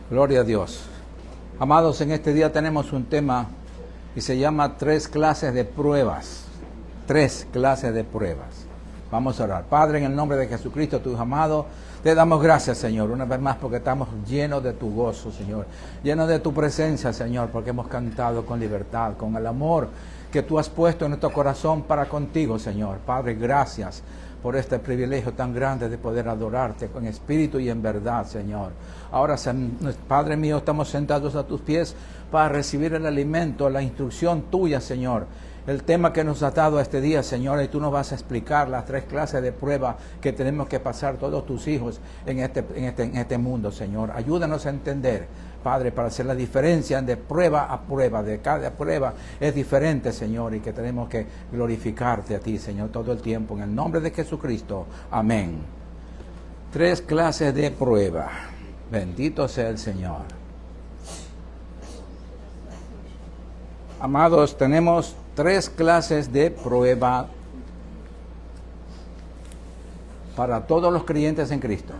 Gloria a Dios. Amados, en este día tenemos un tema y se llama 3 clases de pruebas. 3 clases de pruebas. Vamos a orar. Padre, en el nombre de Jesucristo, tu Hijo amado, te damos gracias, Señor, una vez más porque estamos llenos de tu gozo, Señor. Llenos de tu presencia, Señor, porque hemos cantado con libertad, con el amor que tú has puesto en nuestro corazón para contigo, Señor. Padre, gracias por este privilegio tan grande de poder adorarte con espíritu y en verdad, Señor. Ahora, Padre mío, estamos sentados a tus pies para recibir el alimento, la instrucción tuya, Señor. El tema que nos has dado este día, Señor, y tú nos vas a explicar las 3 clases de pruebas que tenemos que pasar todos tus hijos en este mundo, Señor. Ayúdanos a entender, Padre, para hacer la diferencia de prueba a prueba, de cada prueba es diferente, Señor, y que tenemos que glorificarte a ti, Señor, todo el tiempo. En el nombre de Jesucristo, amén. 3 clases de prueba. Bendito sea el Señor. Amados, tenemos 3 clases de prueba para todos los creyentes en Cristo.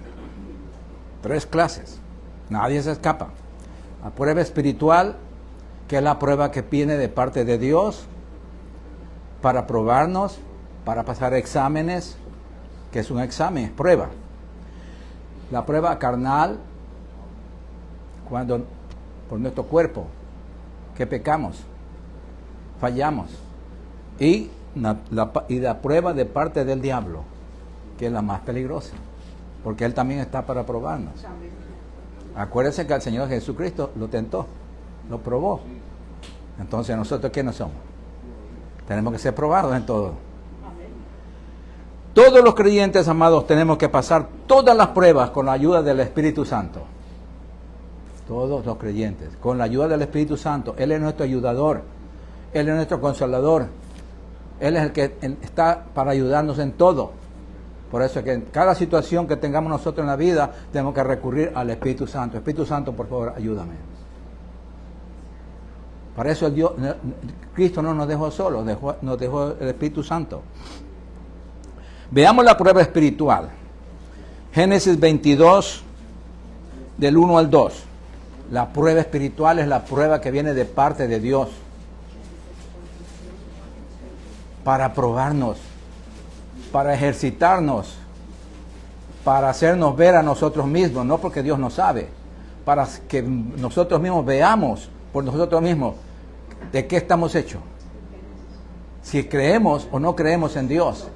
3 clases. Nadie se escapa. La prueba espiritual, que es la prueba que viene de parte de Dios para probarnos, para pasar exámenes, que es un examen, es prueba. La prueba carnal, cuando por nuestro cuerpo, que pecamos, fallamos. Y la prueba de parte del diablo, que es la más peligrosa, porque él también está para probarnos. Acuérdense que el Señor Jesucristo lo tentó, lo probó. Entonces, ¿nosotros quiénes somos? Tenemos que ser probados en todo. Todos los creyentes, amados, tenemos que pasar todas las pruebas con la ayuda del Espíritu Santo. Todos los creyentes, con la ayuda del Espíritu Santo. Él es nuestro ayudador, Él es nuestro consolador, Él es el que está para ayudarnos en todo. Por eso es que en cada situación que tengamos nosotros en la vida, tenemos que recurrir al Espíritu Santo. Espíritu Santo, por favor, ayúdame. Para eso Cristo no nos dejó solos, nos dejó el Espíritu Santo. Veamos la prueba espiritual. Génesis 22, del 1 al 2. La prueba espiritual es la prueba que viene de parte de Dios para probarnos, para ejercitarnos, para hacernos ver a nosotros mismos, no porque Dios no sabe, para que nosotros mismos veamos por nosotros mismos de qué estamos hechos. Si creemos o no creemos en Dios,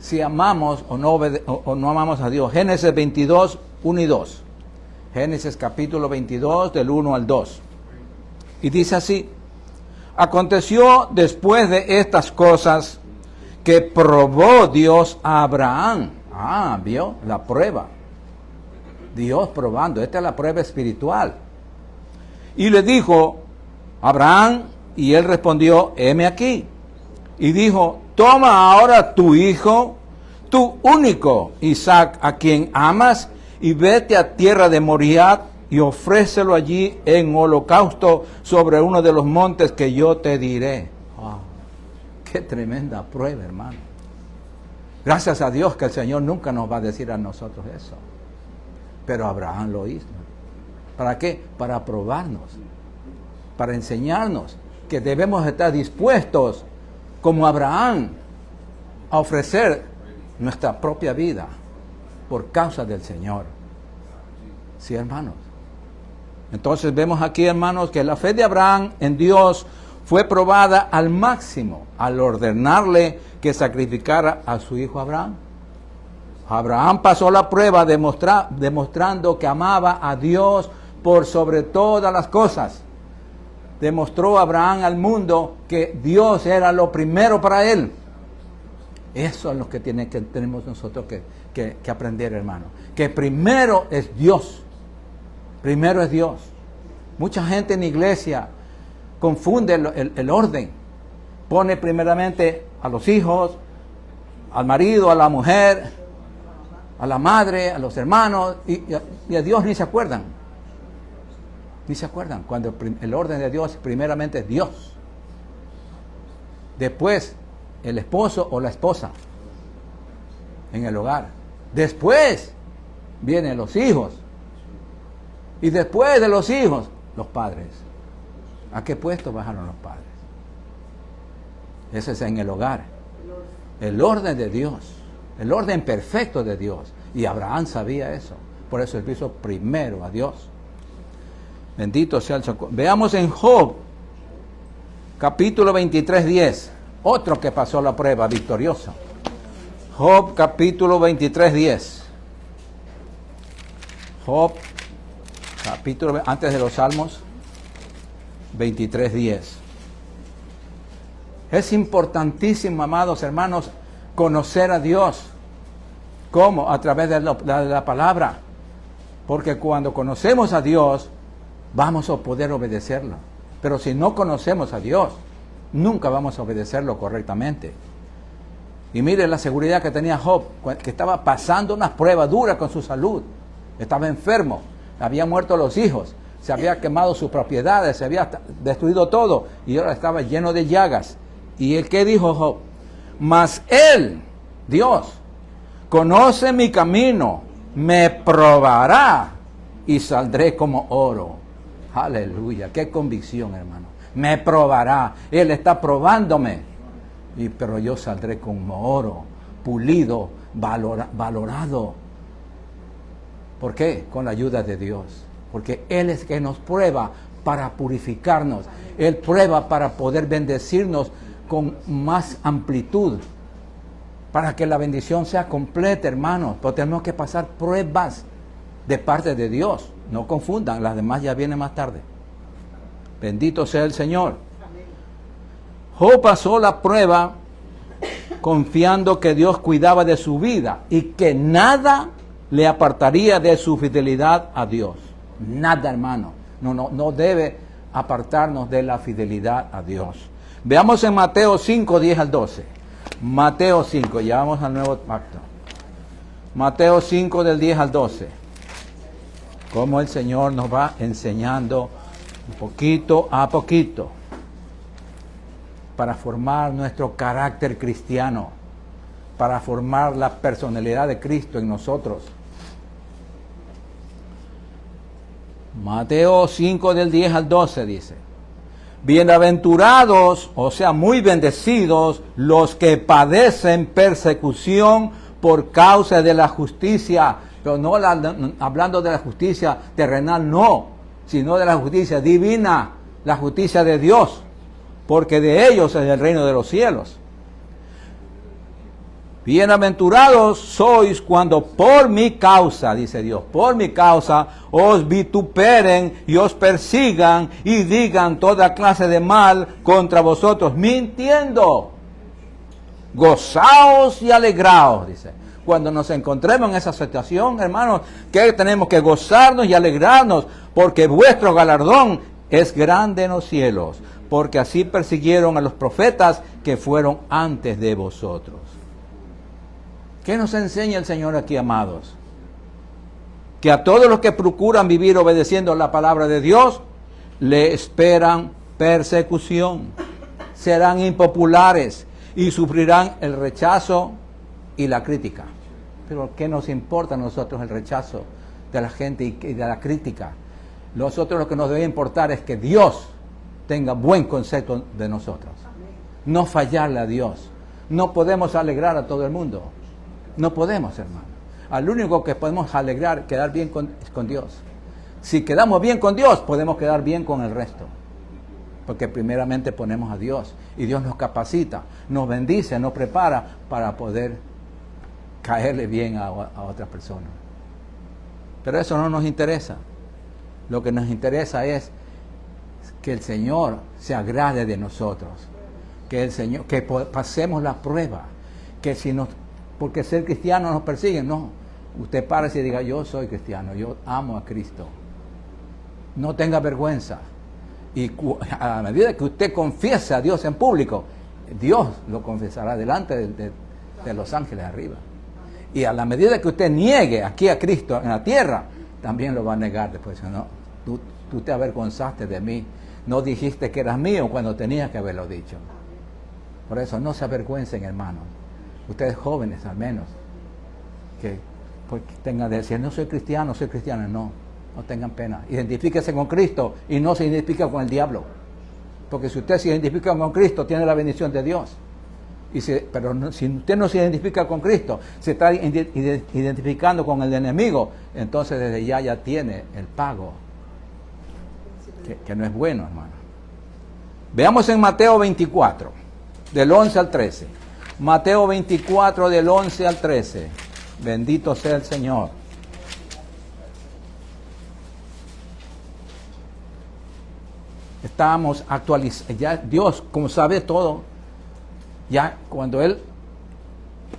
si amamos o no amamos a Dios. Génesis 22, 1 y 2. Génesis capítulo 22, del 1 al 2. Y dice así: aconteció después de estas cosas que probó Dios a Abraham. ¿Vio? La prueba. Dios probando. Esta es la prueba espiritual. Y le dijo Abraham, y él respondió: heme aquí. Y dijo: toma ahora tu hijo, tu único Isaac, a quien amas, y vete a tierra de Moriah y ofrécelo allí en holocausto sobre uno de los montes que yo te diré. Qué tremenda prueba, hermano. Gracias a Dios que el Señor nunca nos va a decir a nosotros eso. Pero Abraham lo hizo. ¿Para qué? Para probarnos, para enseñarnos que debemos estar dispuestos, como Abraham, a ofrecer nuestra propia vida por causa del Señor. Sí, hermanos. Entonces vemos aquí, hermanos, que la fe de Abraham en Dios fue probada al máximo al ordenarle que sacrificara a su hijo Abraham. Abraham pasó la prueba demostrando que amaba a Dios por sobre todas las cosas. Demostró Abraham al mundo que Dios era lo primero para él. Eso es lo que tenemos nosotros que aprender, hermano. Que primero es Dios. Primero es Dios. Mucha gente en la iglesia confunde el orden. Pone primeramente a los hijos, al marido, a la mujer, a la madre, a los hermanos, y a Dios ni se acuerdan. Ni se acuerdan. Cuando el orden de Dios primeramente es Dios. Después el esposo o la esposa en el hogar. Después vienen los hijos. Y después de los hijos, los padres. ¿A qué puesto bajaron los padres? Ese es en el hogar. El orden de Dios. El orden perfecto de Dios. Y Abraham sabía eso. Por eso él puso primero a Dios. Bendito sea el Señor. Veamos en Job, capítulo 23, 10. Otro que pasó la prueba victorioso. Job, capítulo 23, 10. Job, capítulo, antes de los Salmos, 23, 10. Es importantísimo, amados hermanos, conocer a Dios. ¿Cómo? A través de la palabra. Porque cuando conocemos a Dios, vamos a poder obedecerlo. Pero si no conocemos a Dios, nunca vamos a obedecerlo correctamente. Y mire la seguridad que tenía Job, que estaba pasando una prueba dura con su salud. Estaba enfermo, había muerto los hijos, se había quemado sus propiedades, se había destruido todo y ahora estaba lleno de llagas. ¿Y el qué dijo Job? Mas él, Dios, conoce mi camino, me probará y saldré como oro. Aleluya, qué convicción, hermano. Me probará, él está probándome, pero yo saldré como oro, pulido, valorado. ¿Por qué? Con la ayuda de Dios. Porque Él es que nos prueba para purificarnos. Él prueba para poder bendecirnos con más amplitud. Para que la bendición sea completa, hermanos. Pero tenemos que pasar pruebas de parte de Dios. No confundan, las demás ya vienen más tarde. Bendito sea el Señor. Job pasó la prueba confiando que Dios cuidaba de su vida y que nada le apartaría de su fidelidad a Dios. Nada, hermano. No debe apartarnos de la fidelidad a Dios. Veamos en Mateo 5, 10 al 12. Mateo 5, ya vamos al nuevo pacto. Mateo 5 del 10 al 12. Cómo el Señor nos va enseñando poquito a poquito para formar nuestro carácter cristiano, para formar la personalidad de Cristo en nosotros. Mateo 5 del 10 al 12 dice: bienaventurados, o sea, muy bendecidos, los que padecen persecución por causa de la justicia, pero no hablando de la justicia terrenal, no, sino de la justicia divina, la justicia de Dios, porque de ellos es el reino de los cielos. Bienaventurados sois cuando por mi causa, dice Dios, por mi causa os vituperen y os persigan y digan toda clase de mal contra vosotros, mintiendo. Gozaos y alegraos, dice. Cuando nos encontremos en esa situación, hermanos, que tenemos que gozarnos y alegrarnos, porque vuestro galardón es grande en los cielos, porque así persiguieron a los profetas que fueron antes de vosotros. ¿Qué nos enseña el Señor aquí, amados? Que a todos los que procuran vivir obedeciendo la palabra de Dios, le esperan persecución, serán impopulares y sufrirán el rechazo y la crítica. Pero ¿qué nos importa a nosotros el rechazo de la gente y de la crítica? Nosotros lo que nos debe importar es que Dios tenga buen concepto de nosotros. No fallarle a Dios. No podemos alegrar a todo el mundo. No podemos, hermano. Al único que podemos alegrar, quedar bien es con Dios. Si quedamos bien con Dios, podemos quedar bien con el resto. Porque primeramente ponemos a Dios. Y Dios nos capacita, nos bendice, nos prepara para poder caerle bien a otra persona. Pero eso no nos interesa. Lo que nos interesa es que el Señor se agrade de nosotros. Que el Señor, que pasemos la prueba. Que si nos porque ser cristiano nos persiguen, no. Usted párese y diga, yo soy cristiano, yo amo a Cristo. No tenga vergüenza. Y a medida que usted confiese a Dios en público, Dios lo confesará delante de los ángeles arriba. Y a la medida que usted niegue aquí a Cristo en la tierra, también lo va a negar después. No, tú te avergonzaste de mí. No dijiste que eras mío cuando tenías que haberlo dicho. Por eso no se avergüencen, hermanos. Ustedes jóvenes al menos, que tengan de decir, no soy cristiano, no. No tengan pena. Identifíquese con Cristo y no se identifica con el diablo. Porque si usted se identifica con Cristo, tiene la bendición de Dios. Pero no, si usted no se identifica con Cristo, se está identificando con el enemigo, entonces desde ya tiene el pago. Que no es bueno, hermano. Veamos en Mateo 24, del 11 al 13. Mateo 24, del 11 al 13. Bendito sea el Señor. Estábamos actualizando. Ya Dios, como sabe todo, ya cuando Él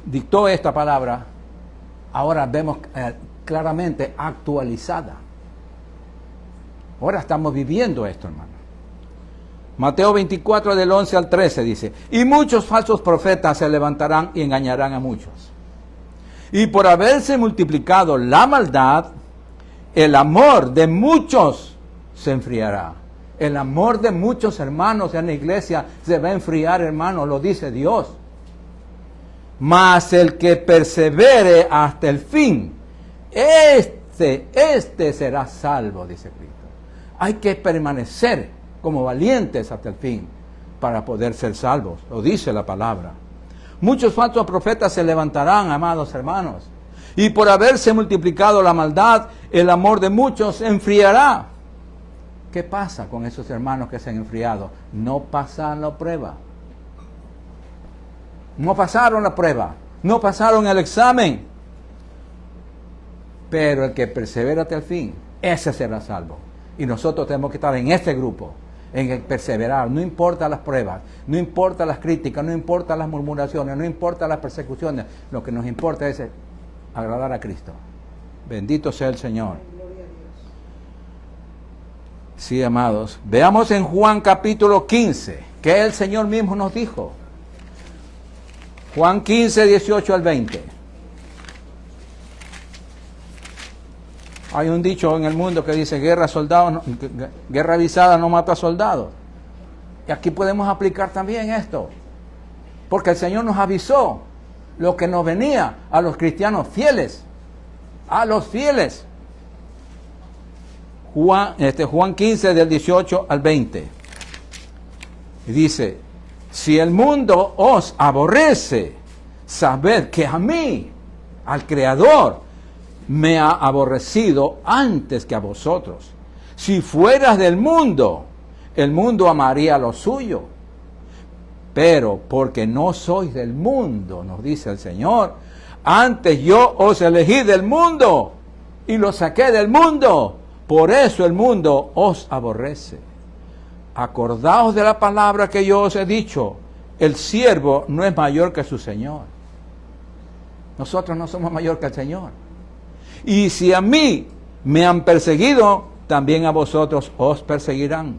dictó esta palabra, ahora vemos claramente actualizada. Ahora estamos viviendo esto, hermano. Mateo 24, del 11 al 13 dice: y muchos falsos profetas se levantarán y engañarán a muchos. Y por haberse multiplicado la maldad, el amor de muchos se enfriará. El amor de muchos hermanos en la iglesia se va a enfriar, hermano, lo dice Dios. Mas el que persevere hasta el fin, este será salvo, dice Cristo. Hay que permanecer como valientes hasta el fin para poder ser salvos, lo dice la palabra. Muchos falsos profetas se levantarán, amados hermanos, y por haberse multiplicado la maldad, el amor de muchos se enfriará. ¿Qué pasa con esos hermanos que se han enfriado? No pasan la prueba. No pasaron la prueba. No pasaron el examen. Pero el que persevera hasta el fin, ese será salvo. Y nosotros tenemos que estar en este grupo, en el perseverar. No importa las pruebas, no importa las críticas, no importa las murmuraciones, no importa las persecuciones. Lo que nos importa es agradar a Cristo. Bendito sea el Señor. Sí, amados. Veamos en Juan capítulo 15, que el Señor mismo nos dijo. Juan 15, 18 al 20. Hay un dicho en el mundo que dice: guerra avisada no mata soldados. Y aquí podemos aplicar también esto. Porque el Señor nos avisó lo que nos venía a los cristianos fieles. A los fieles. Juan 15, del 18 al 20. Y dice: si el mundo os aborrece, sabed que a mí, al Creador, me ha aborrecido antes que a vosotros. Si fueras del mundo, el mundo amaría lo suyo. Pero porque no sois del mundo, nos dice el Señor, antes yo os elegí del mundo y lo saqué del mundo. Por eso el mundo os aborrece. Acordaos de la palabra que yo os he dicho: el siervo no es mayor que su Señor. Nosotros no somos mayor que el Señor. Y si a mí me han perseguido, también a vosotros os perseguirán.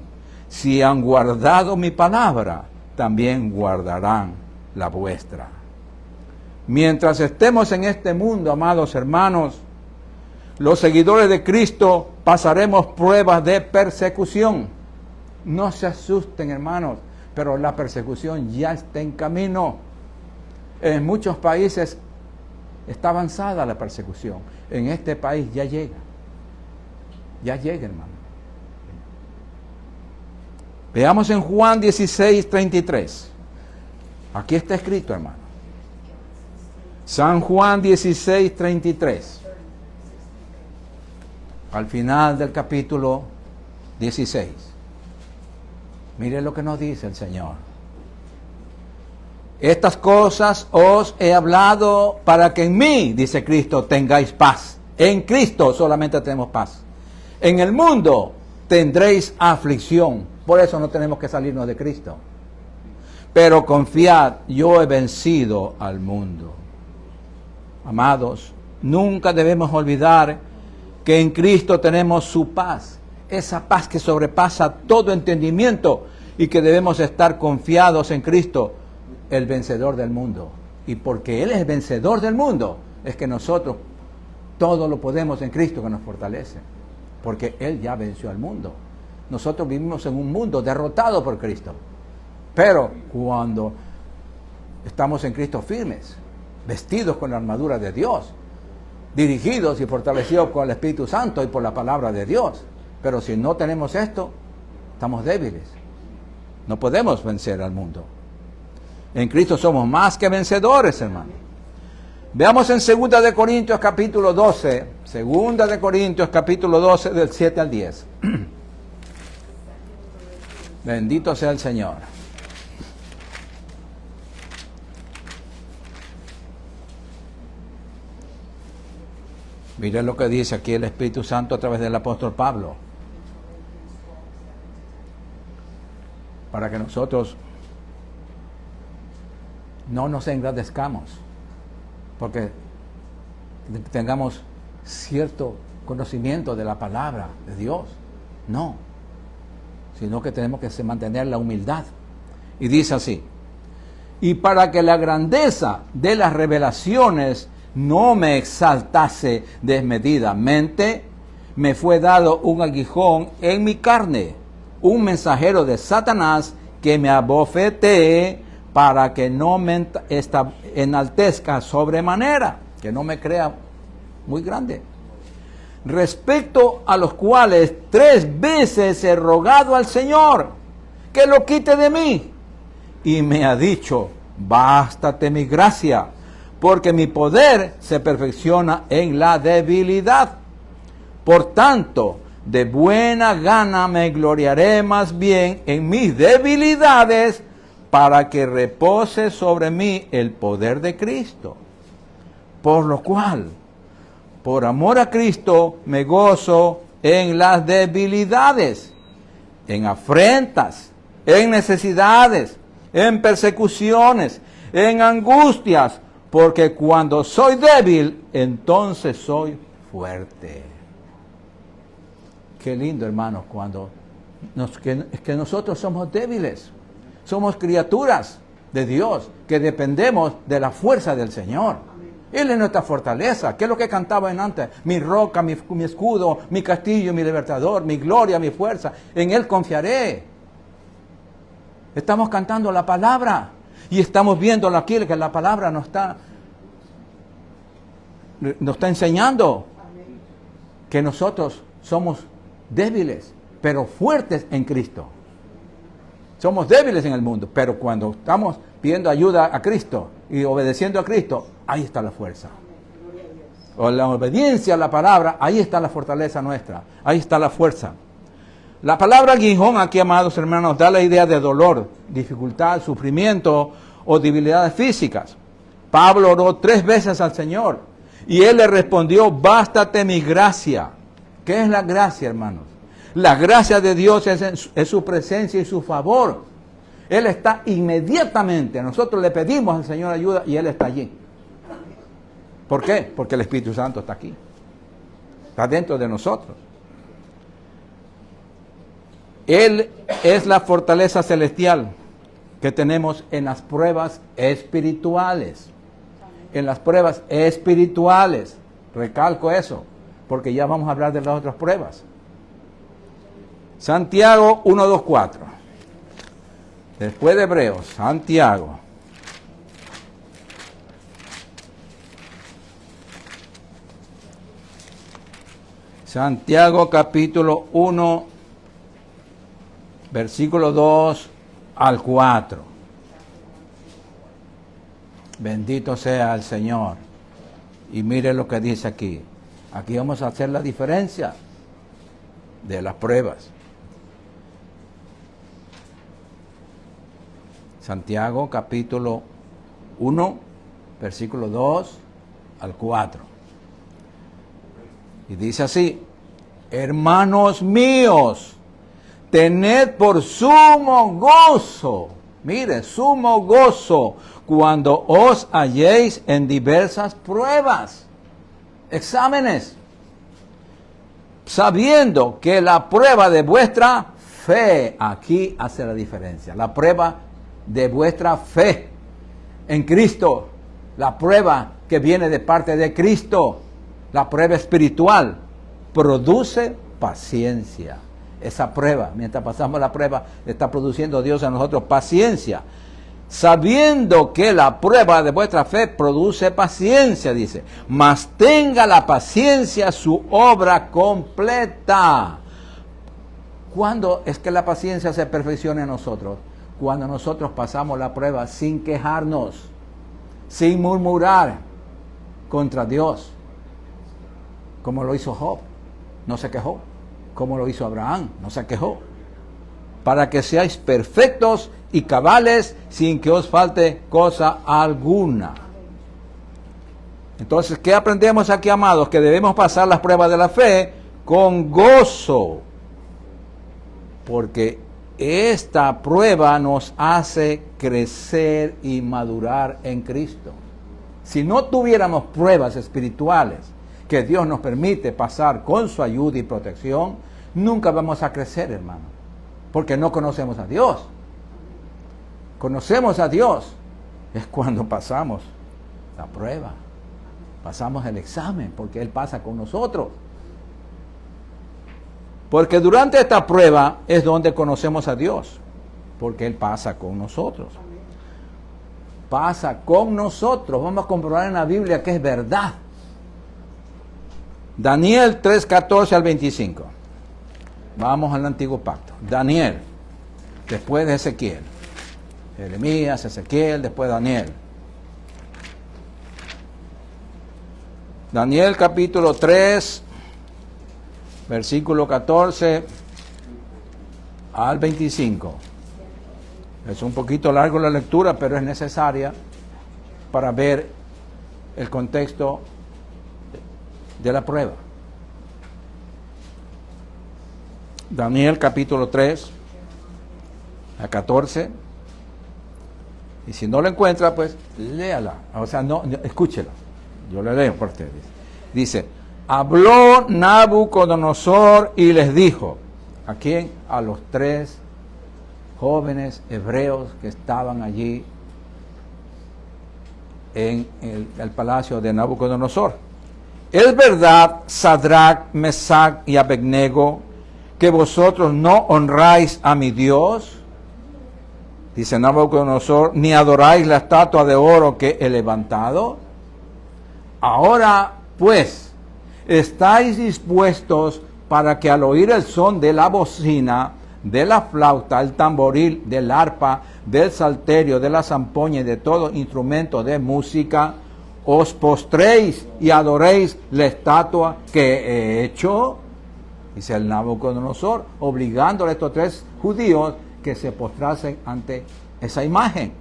Si han guardado mi palabra, también guardarán la vuestra. Mientras estemos en este mundo, amados hermanos, los seguidores de Cristo pasaremos pruebas de persecución. No se asusten, hermanos, pero la persecución ya está en camino. En muchos países está avanzada la persecución. En este país ya llega. Ya llega, hermano. Veamos en Juan 16, 33. Aquí está escrito, hermano. San Juan 16, 33. Al final del capítulo 16. Mire lo que nos dice el Señor. Estas cosas os he hablado para que en mí, dice Cristo, tengáis paz. En Cristo solamente tenemos paz. En el mundo tendréis aflicción. Por eso no tenemos que salirnos de Cristo. Pero confiad, yo he vencido al mundo. Amados, nunca debemos olvidar que en Cristo tenemos su paz. Esa paz que sobrepasa todo entendimiento y que debemos estar confiados en Cristo, el vencedor del mundo. Y porque Él es vencedor del mundo, es que nosotros todo lo podemos en Cristo que nos fortalece. Porque Él ya venció al mundo. Nosotros vivimos en un mundo derrotado por Cristo. Pero cuando estamos en Cristo firmes, vestidos con la armadura de Dios, dirigidos y fortalecidos con el Espíritu Santo y por la palabra de Dios. Pero si no tenemos esto, estamos débiles. No podemos vencer al mundo. En Cristo somos más que vencedores, hermano. Veamos en 2 de Corintios capítulo 12. 2 de Corintios capítulo 12 del 7 al 10. Bendito sea el Señor. Mire lo que dice aquí el Espíritu Santo a través del apóstol Pablo. Para que nosotros no nos engrandezcamos, porque tengamos cierto conocimiento de la palabra de Dios. No, sino que tenemos que mantener la humildad. Y dice así: y para que la grandeza de las revelaciones no me exaltase desmedidamente, me fue dado un aguijón en mi carne, un mensajero de Satanás que me abofetee para que no me enaltezca sobremanera, que no me crea muy grande. Respecto a los cuales 3 veces he rogado al Señor que lo quite de mí, y me ha dicho: bástate mi gracia, porque mi poder se perfecciona en la debilidad. Por tanto, de buena gana me gloriaré más bien en mis debilidades, para que repose sobre mí el poder de Cristo. Por lo cual, por amor a Cristo, me gozo en las debilidades, en afrentas, en necesidades, en persecuciones, en angustias, porque cuando soy débil, entonces soy fuerte. Qué lindo, hermanos, cuando que nosotros somos débiles. Somos criaturas de Dios que dependemos de la fuerza del Señor. Él es nuestra fortaleza. ¿Qué es lo que cantaba en antes? Mi roca, mi escudo, mi castillo, mi libertador, mi gloria, mi fuerza. En Él confiaré. Estamos cantando la palabra y estamos viendo aquí que la palabra nos está enseñando que nosotros somos débiles, pero fuertes en Cristo. Somos débiles en el mundo, pero cuando estamos pidiendo ayuda a Cristo y obedeciendo a Cristo, ahí está la fuerza. O la obediencia a la palabra, ahí está la fortaleza nuestra, ahí está la fuerza. La palabra aguijón aquí, amados hermanos, da la idea de dolor, dificultad, sufrimiento o debilidades físicas. Pablo oró 3 veces al Señor y Él le respondió: bástate mi gracia. ¿Qué es la gracia, hermanos? La gracia de Dios es su presencia y su favor. Él está inmediatamente. Nosotros le pedimos al Señor ayuda y Él está allí. ¿Por qué? Porque el Espíritu Santo está aquí. Está dentro de nosotros. Él es la fortaleza celestial que tenemos en las pruebas espirituales. En las pruebas espirituales. Recalco eso, porque ya vamos a hablar de las otras pruebas. Santiago 1, 2, 4. Después de Hebreos, Santiago. Santiago capítulo 1, versículo 2 al 4. Bendito sea el Señor. Y mire lo que dice aquí. Aquí vamos a hacer la diferencia de las pruebas. Santiago capítulo 1, versículo 2 al 4. Y dice así: hermanos míos, tened por sumo gozo, mire, sumo gozo, cuando os halléis en diversas pruebas, exámenes, sabiendo que la prueba de vuestra fe, aquí hace la diferencia, la prueba de vuestra fe en Cristo, la prueba que viene de parte de Cristo, la prueba espiritual, produce paciencia. Esa prueba, mientras pasamos la prueba, está produciendo Dios a nosotros paciencia. sabiendo que la prueba de vuestra fe produce paciencia, dice, mas tenga la paciencia su obra completa. ¿Cuándo es que la paciencia se perfecciona en nosotros? Cuando nosotros pasamos la prueba sin quejarnos, sin murmurar contra Dios, como lo hizo Job, no se quejó, como lo hizo Abraham, no se quejó, para que seáis perfectos y cabales sin que os falte cosa alguna. Entonces, ¿qué aprendemos aquí, amados? Que debemos pasar las pruebas de la fe con gozo, porque esta prueba nos hace crecer y madurar en Cristo. Si no tuviéramos pruebas espirituales que Dios nos permite pasar con su ayuda y protección, nunca vamos a crecer, hermano, porque no conocemos a Dios. Conocemos a Dios es cuando pasamos la prueba, pasamos el examen, porque Él pasa con nosotros. Porque durante esta prueba es donde conocemos a Dios, porque Él pasa con nosotros. Pasa con nosotros. Vamos a comprobar en la Biblia que es verdad. Daniel 3:14 al 25. Vamos al Antiguo Pacto. Daniel, después de Ezequiel. Jeremías, Ezequiel, después Daniel. Daniel capítulo 3, versículo 14 al 25. Es un poquito largo la lectura, pero es necesaria para ver el contexto de la prueba. Daniel capítulo 3, a 14. Y si no lo encuentra, pues léala. O sea, no, escúchela. Yo le leo por ustedes. Dice, habló Nabucodonosor y les dijo, ¿a quién? A los 3 jóvenes hebreos que estaban allí en el palacio de Nabucodonosor. ¿Es verdad, Sadrach, Mesach y Abednego, que vosotros no honráis a mi Dios? Dice Nabucodonosor, ni adoráis la estatua de oro que he levantado. Ahora, pues, estáis dispuestos para que al oír el son de la bocina, de la flauta, el tamboril, del arpa, del salterio, de la zampoña y de todo instrumento de música, os postréis y adoréis la estatua que he hecho. Dice el Nabucodonosor, obligándole a estos 3 judíos que se postrasen ante esa imagen.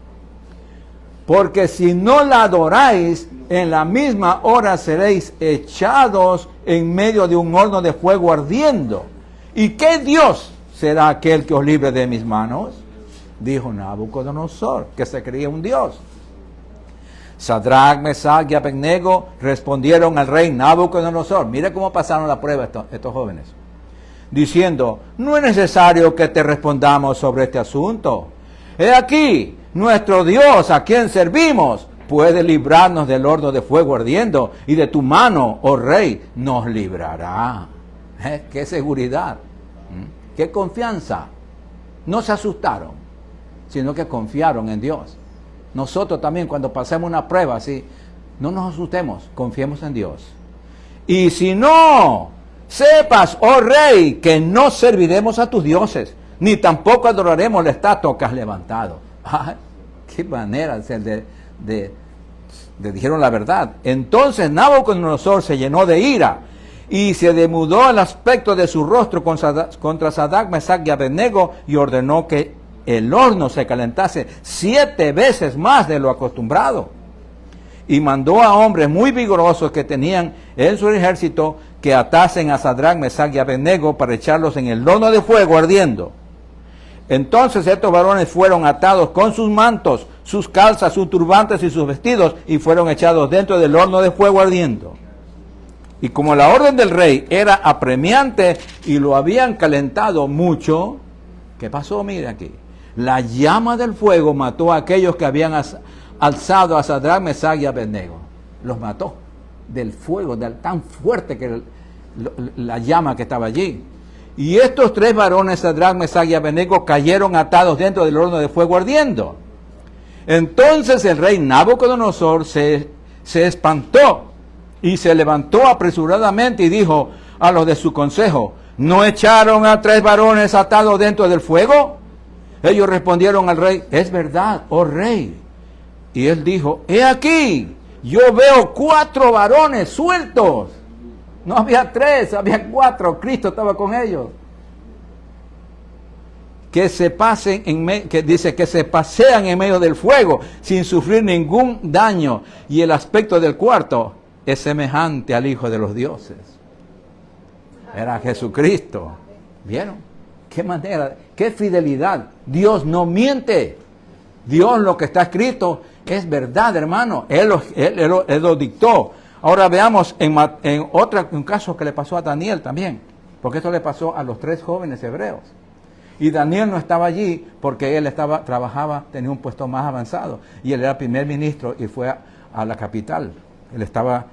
Porque si no la adoráis, en la misma hora seréis echados en medio de un horno de fuego ardiendo. ¿Y qué Dios será aquel que os libre de mis manos? Dijo Nabucodonosor, que se creía un Dios. Sadrach, Mesach y Abednego respondieron al rey Nabucodonosor. Mire cómo pasaron la prueba estos jóvenes. Diciendo, no es necesario que te respondamos sobre este asunto. He aquí, nuestro Dios, a quien servimos, puede librarnos del horno de fuego ardiendo, y de tu mano, oh rey, nos librará. ¡Qué seguridad! ¡Qué confianza! No se asustaron, sino que confiaron en Dios. Nosotros también, cuando pasemos una prueba así, no nos asustemos, confiemos en Dios. Y si no, sepas, oh rey, que no serviremos a tus dioses, ni tampoco adoraremos la estatua que has levantado. ¡Ay, qué manera dijeron la verdad! Entonces Nabucodonosor se llenó de ira y se demudó el aspecto de su rostro contra Sadrach, Mesach y Abednego, y ordenó que el horno se calentase 7 veces más de lo acostumbrado. Y mandó a hombres muy vigorosos que tenían en su ejército que atasen a Sadrach, Mesach y Abednego para echarlos en el horno de fuego ardiendo. Entonces estos varones fueron atados con sus mantos, sus calzas, sus turbantes y sus vestidos, y fueron echados dentro del horno de fuego ardiendo. Y como la orden del rey era apremiante y lo habían calentado mucho, ¿qué pasó? Mire aquí. La llama del fuego mató a aquellos que habían alzado a Sadrach, Mesach y Abednego. Los mató del fuego, tan fuerte que la llama que estaba allí. Y estos 3 varones, Sadrach, Mesach y Abednego, cayeron atados dentro del horno de fuego ardiendo. Entonces el rey Nabucodonosor se espantó y se levantó apresuradamente y dijo a los de su consejo: ¿no echaron a 3 varones atados dentro del fuego? Ellos respondieron al rey: es verdad, oh rey. Y él dijo: he aquí, yo veo 4 varones sueltos. No había 3, había 4. Cristo estaba con ellos. Que se pasen que dice que se pasean en medio del fuego sin sufrir ningún daño, y el aspecto del cuarto es semejante al Hijo de los dioses. Era Jesucristo. ¿Vieron? Qué manera, qué fidelidad. Dios no miente. Dios, lo que está escrito es verdad, hermano. Él lo dictó. Ahora veamos un caso que le pasó a Daniel también, porque esto le pasó a los 3 jóvenes hebreos. Y Daniel no estaba allí porque él trabajaba, tenía un puesto más avanzado. Y él era primer ministro y fue a la capital. Él estaba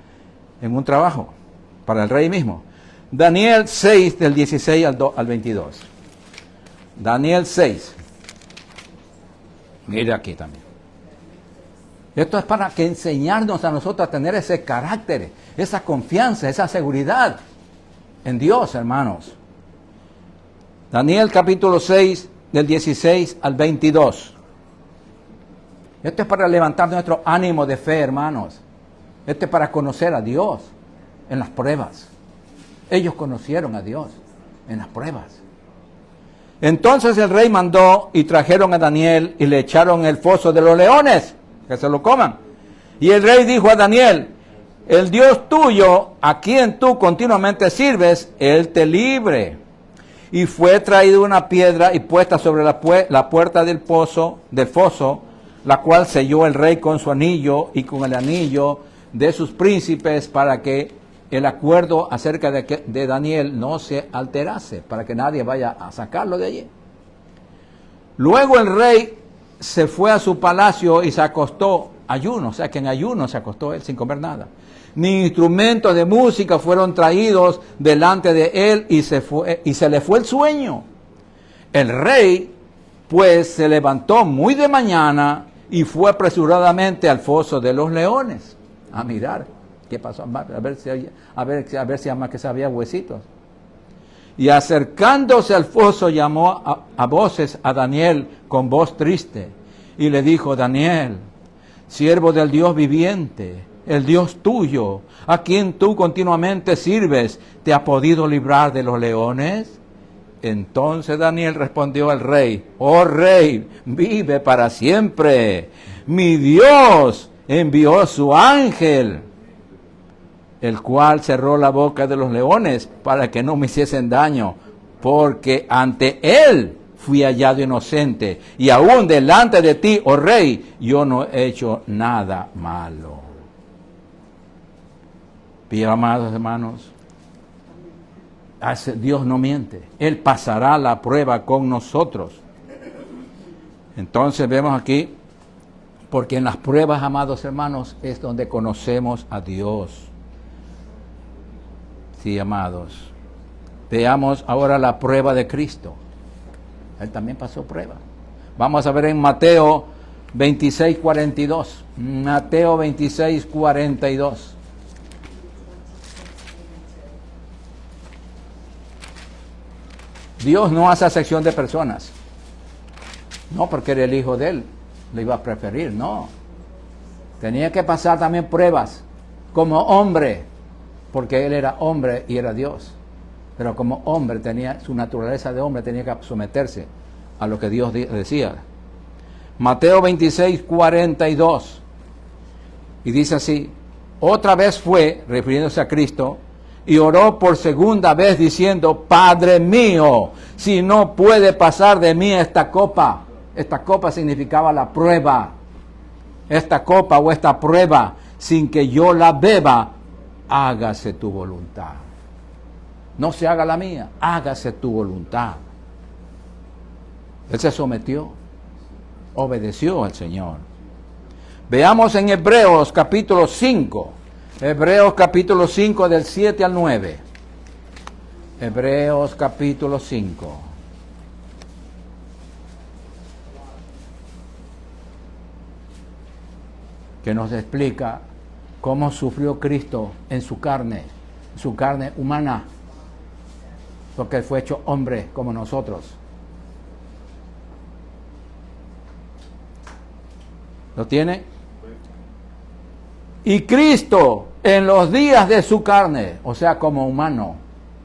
en un trabajo para el rey mismo. Daniel 6, del 16 al 22. Daniel 6. Mire aquí también. Esto es para que enseñarnos a nosotros a tener ese carácter, esa confianza, esa seguridad en Dios, hermanos. Daniel capítulo 6, del 16 al 22. Esto es para levantar nuestro ánimo de fe, hermanos. Esto es para conocer a Dios en las pruebas. Ellos conocieron a Dios en las pruebas. Entonces el rey mandó y trajeron a Daniel y le echaron en el foso de los leones, que se lo coman. Y el rey dijo a Daniel: el Dios tuyo, a quien tú continuamente sirves, Él te libre. Y fue traída una piedra y puesta sobre la puerta del foso, la cual selló el rey con su anillo y con el anillo de sus príncipes, para que el acuerdo acerca de Daniel no se alterase, para que nadie vaya a sacarlo de allí. Luego el rey se fue a su palacio y se acostó ayuno, o sea que en ayuno se acostó él sin comer nada. Ni instrumentos de música fueron traídos delante de él, y se le fue el sueño. El rey pues se levantó muy de mañana y fue apresuradamente al foso de los leones a mirar qué pasó, a ver si además que había huesitos. Y acercándose al foso llamó a voces a Daniel con voz triste y le dijo: Daniel, siervo del Dios viviente, el Dios tuyo, a quien tú continuamente sirves, ¿te ha podido librar de los leones? Entonces Daniel respondió al rey: oh rey, vive para siempre. Mi Dios envió su ángel, el cual cerró la boca de los leones para que no me hiciesen daño, porque ante él fui hallado inocente, y aún delante de ti, oh rey, yo no he hecho nada malo. Bien, amados hermanos, Dios no miente. Él pasará la prueba con nosotros. Entonces vemos aquí, porque en las pruebas, amados hermanos, es donde conocemos a Dios. Sí, amados. Veamos ahora la prueba de Cristo. Él también pasó prueba. Vamos a ver en Mateo 26, 42. Mateo 26, 42. Dios no hace acepción de personas. No porque era el hijo de él, le iba a preferir, no. Tenía que pasar también pruebas como hombre, porque él era hombre y era Dios. Pero como hombre, tenía su naturaleza de hombre, tenía que someterse a lo que Dios decía. Mateo 26, 42. Y dice así: otra vez fue, refiriéndose a Cristo, y oró por segunda vez diciendo: Padre mío, si no puede pasar de mí esta copa. Esta copa significaba la prueba. Esta copa o esta prueba, sin que yo la beba, hágase tu voluntad. No se haga la mía, hágase tu voluntad. Él se sometió, obedeció al Señor. Veamos en Hebreos capítulo 5. Hebreos capítulo 5 del 7 al 9. Hebreos capítulo 5. que nos explica cómo sufrió Cristo en su carne humana, porque Él fue hecho hombre como nosotros. ¿Lo tiene? Y Cristo en los días de su carne, o sea, como humano,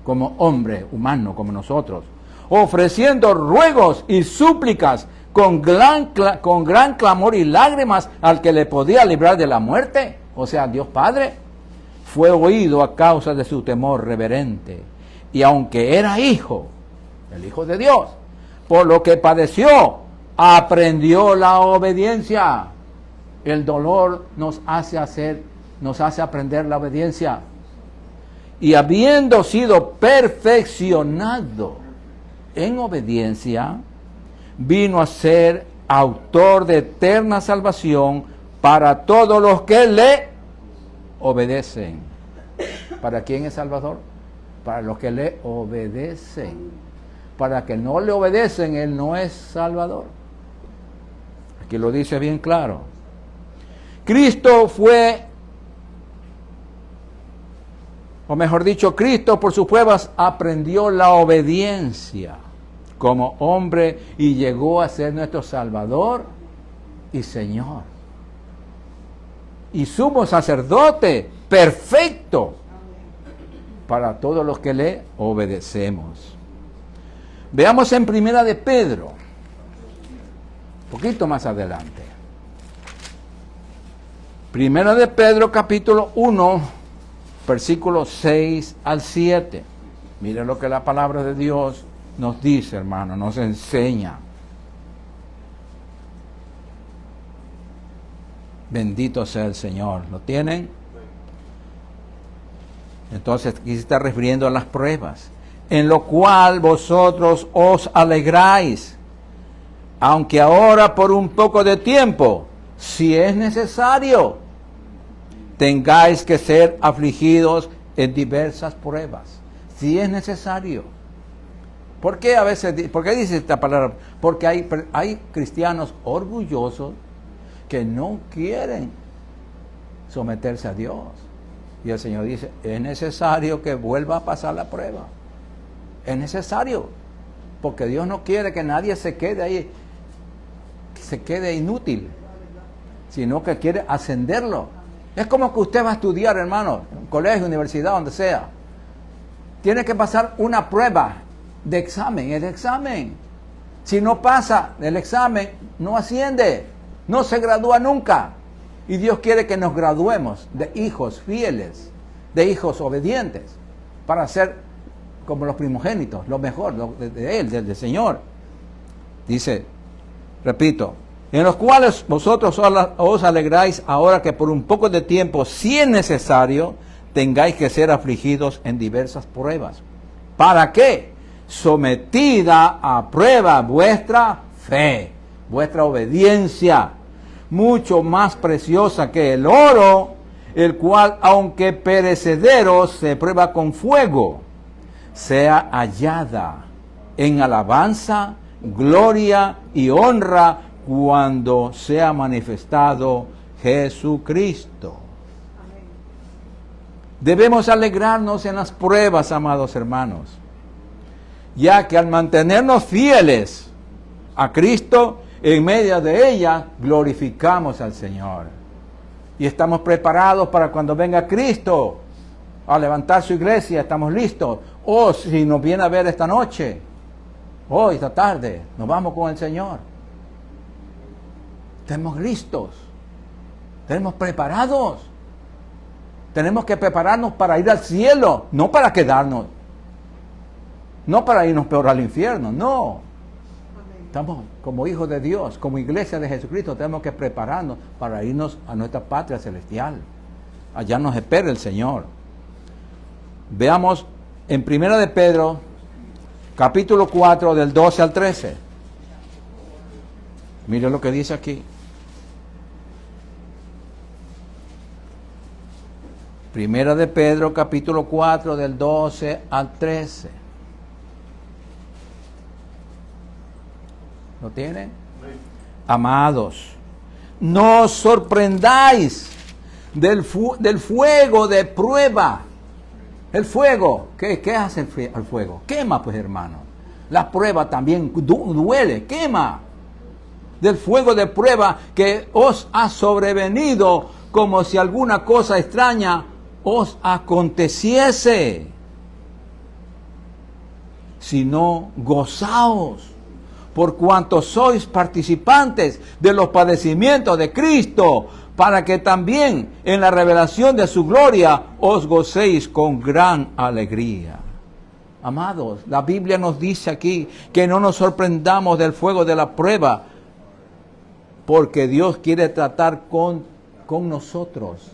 como hombre humano como nosotros, ofreciendo ruegos y súplicas con gran clamor y lágrimas al que le podía librar de la muerte, o sea, Dios Padre, fue oído a causa de su temor reverente. Y aunque era hijo, el Hijo de Dios, por lo que padeció, aprendió la obediencia. El dolor nos hace aprender la obediencia. Y habiendo sido perfeccionado en obediencia, vino a ser autor de eterna salvación para todos los que le obedecen. ¿Para quién es Salvador? Para los que le obedecen. Para que no le obedecen, Él no es Salvador. Aquí lo dice bien claro. Cristo Cristo por sus pruebas aprendió la obediencia como hombre y llegó a ser nuestro Salvador y Señor. Y sumo sacerdote perfecto para todos los que le obedecemos. Veamos en Primera de Pedro, un poquito más adelante. Primera de Pedro, capítulo 1, versículos 6 al 7. Miren lo que la palabra de Dios nos dice, hermano, nos enseña. Bendito sea el Señor. ¿Lo tienen? Entonces, aquí se está refiriendo a las pruebas, en lo cual vosotros os alegráis, aunque ahora por un poco de tiempo, si es necesario, tengáis que ser afligidos en diversas pruebas. Si es necesario. ¿Por qué dice esta palabra? Porque hay cristianos orgullosos que no quieren someterse a Dios. Y el Señor dice, es necesario que vuelva a pasar la prueba. Es necesario. Porque Dios no quiere que nadie se quede ahí, que se quede inútil, sino que quiere ascenderlo. Es como que usted va a estudiar, hermano, en colegio, universidad, donde sea. Tiene que pasar una prueba de examen, el examen. Si no pasa el examen, no asciende, no se gradúa nunca. Y Dios quiere que nos graduemos de hijos fieles, de hijos obedientes, para ser como los primogénitos, lo mejor de Él, del Señor. Dice, repito, en los cuales vosotros os alegráis ahora que por un poco de tiempo, si es necesario, tengáis que ser afligidos en diversas pruebas. ¿Para qué? Sometida a prueba vuestra fe, vuestra obediencia, mucho más preciosa que el oro, el cual, aunque perecedero, se prueba con fuego, sea hallada en alabanza, gloria y honra cuando sea manifestado Jesucristo. Amén. Debemos alegrarnos en las pruebas, amados hermanos, ya que al mantenernos fieles a Cristo, en medio de ellas glorificamos al Señor. Y estamos preparados para cuando venga Cristo a levantar su iglesia, estamos listos. O si nos viene a ver esta noche, hoy, esta tarde, nos vamos con el Señor. Estamos listos, estamos preparados. Tenemos que prepararnos para ir al cielo, no para quedarnos, no para irnos peor al infierno, no. Estamos como hijos de Dios, como iglesia de Jesucristo, tenemos que prepararnos para irnos a nuestra patria celestial. Allá nos espera el Señor. Veamos en 1 de Pedro, capítulo 4, del 12 al 13. Mire lo que dice aquí. 1 de Pedro, capítulo 4, del 12 al 13. ¿Lo tienen? Sí. Amados, no os sorprendáis del fuego de prueba. El fuego, ¿qué hace el fuego? Quema, pues, hermano. La prueba también duele, quema. Del fuego de prueba que os ha sobrevenido como si alguna cosa extraña os aconteciese. Sino gozaos, por cuanto sois participantes de los padecimientos de Cristo, para que también en la revelación de su gloria os gocéis con gran alegría. Amados, la Biblia nos dice aquí que no nos sorprendamos del fuego de la prueba, porque Dios quiere tratar con nosotros,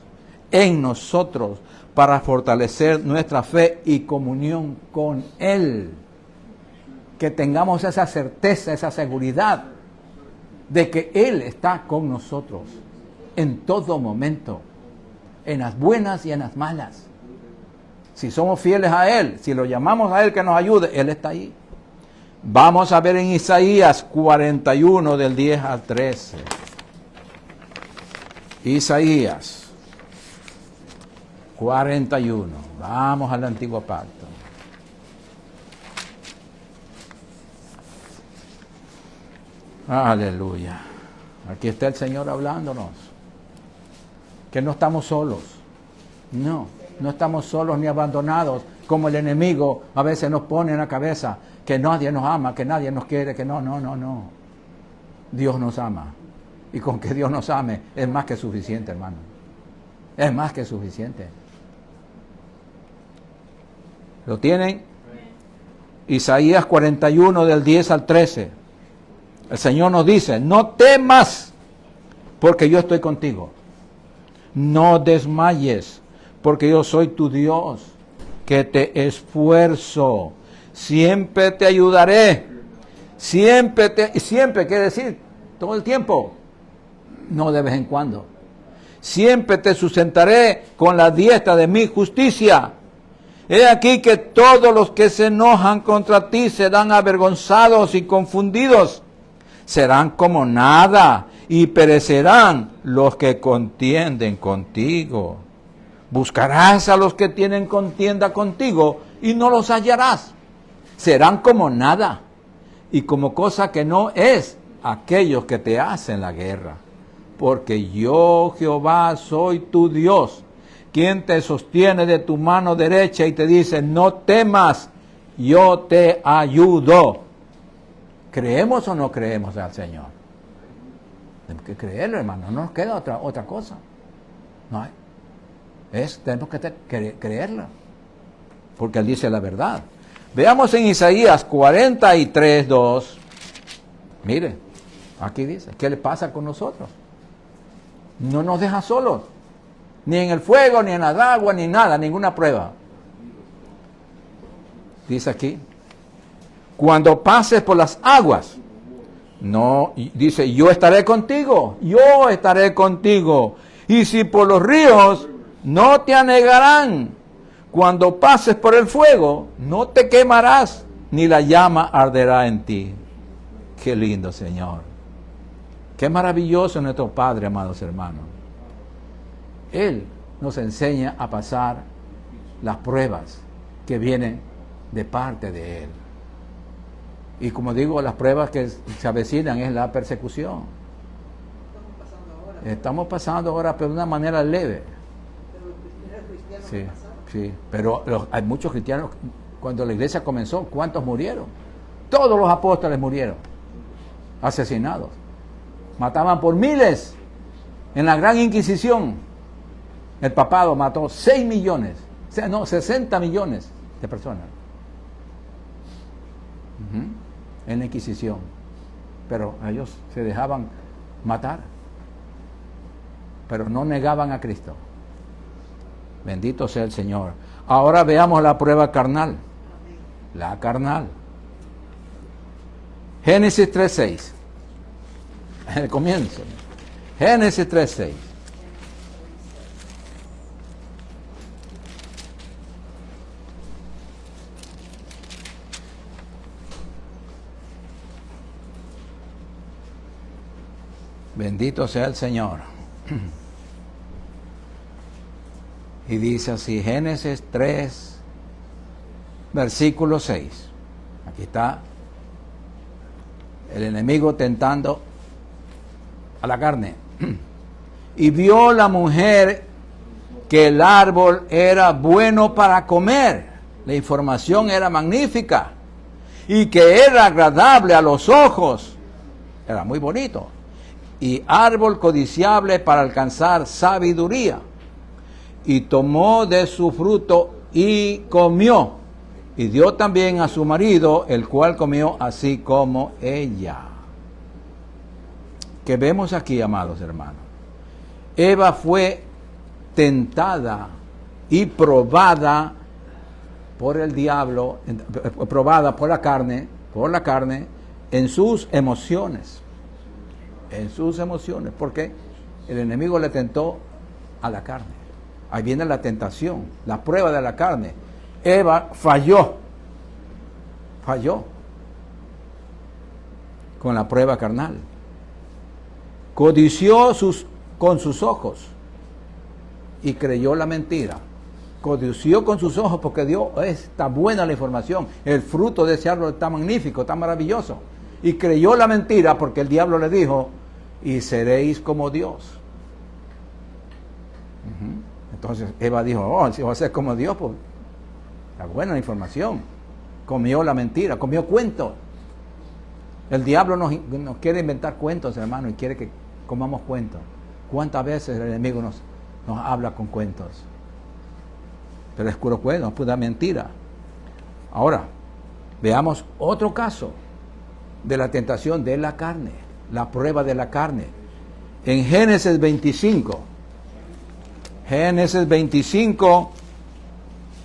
en nosotros, para fortalecer nuestra fe y comunión con Él. Que tengamos esa certeza, esa seguridad de que Él está con nosotros en todo momento, en las buenas y en las malas. Si somos fieles a Él, si lo llamamos a Él que nos ayude, Él está ahí. Vamos a ver en Isaías 41 del 10 al 13. Isaías 41. Vamos al antiguo pacto. Aleluya. Aquí está el Señor hablándonos. Que no estamos solos. No estamos solos ni abandonados, como el enemigo a veces nos pone en la cabeza, que nadie nos ama, que nadie nos quiere, que no. Dios nos ama. Y con que Dios nos ame es más que suficiente, hermano. Es más que suficiente. ¿Lo tienen? Isaías 41 del 10 al 13. El Señor nos dice, no temas, porque yo estoy contigo. No desmayes, porque yo soy tu Dios, que te esfuerzo. Siempre te ayudaré. Siempre quiere decir, todo el tiempo, no de vez en cuando. Siempre te sustentaré con la diestra de mi justicia. He aquí que todos los que se enojan contra ti serán avergonzados y confundidos. Serán como nada y perecerán los que contienden contigo. Buscarás a los que tienen contienda contigo y no los hallarás. Serán como nada y como cosa que no es aquellos que te hacen la guerra. Porque yo, Jehová, soy tu Dios, quien te sostiene de tu mano derecha y te dice, no temas, yo te ayudo. ¿Creemos o no creemos al Señor? Tenemos que creerlo, hermano. No nos queda otra cosa. No hay. Tenemos que creerlo. Porque Él dice la verdad. Veamos en Isaías 43, 2. Mire, aquí dice, ¿qué le pasa con nosotros? No nos deja solos. Ni en el fuego, ni en las aguas, ni nada, ninguna prueba. Dice aquí. Cuando pases por las aguas, no, dice, yo estaré contigo. Y si por los ríos, no te anegarán. Cuando pases por el fuego, no te quemarás, ni la llama arderá en ti. Qué lindo, Señor. Qué maravilloso nuestro Padre, amados hermanos. Él nos enseña a pasar las pruebas que vienen de parte de Él. Y como digo, las pruebas que se avecinan es la persecución. Estamos pasando ahora, pero de una manera leve. Sí, pero hay muchos cristianos, cuando la iglesia comenzó, ¿cuántos murieron? Todos los apóstoles murieron, asesinados. Mataban por miles. En la Gran Inquisición, el papado mató 60 millones de personas. En la Inquisición. Pero ellos se dejaban matar. Pero no negaban a Cristo. Bendito sea el Señor. Ahora veamos la prueba carnal. La carnal. Génesis 3:6. El comienzo. Génesis 3:6. Bendito sea el Señor. Y dice así, Génesis 3, versículo 6. Aquí está el enemigo tentando a la carne. Y vio la mujer que el árbol era bueno para comer. La información era magnífica. Y que era agradable a los ojos. Era muy bonito. Y árbol codiciable para alcanzar sabiduría. Y tomó de su fruto y comió. Y dio también a su marido, el cual comió así como ella. Que vemos aquí, amados hermanos. Eva fue tentada y probada por el diablo, probada por la carne, en sus emociones. En sus emociones. Porque el enemigo le tentó a la carne. Ahí viene la tentación, la prueba de la carne. Eva falló con la prueba carnal. Codició con sus ojos y creyó la mentira. Codició con sus ojos porque Dios está buena la información. El fruto de ese árbol está magnífico, está maravilloso. Y creyó la mentira porque el diablo le dijo, y seréis como Dios. Entonces Eva dijo, si voy a ser como Dios, pues está buena la información. Comió la mentira, comió cuentos. El diablo nos quiere inventar cuentos, hermano, y quiere que comamos cuentos. ¿Cuántas veces el enemigo nos habla con cuentos? Pero es puro cuento, es pura mentira. Ahora, veamos otro caso de la tentación de la carne, la prueba de la carne. En Génesis 25,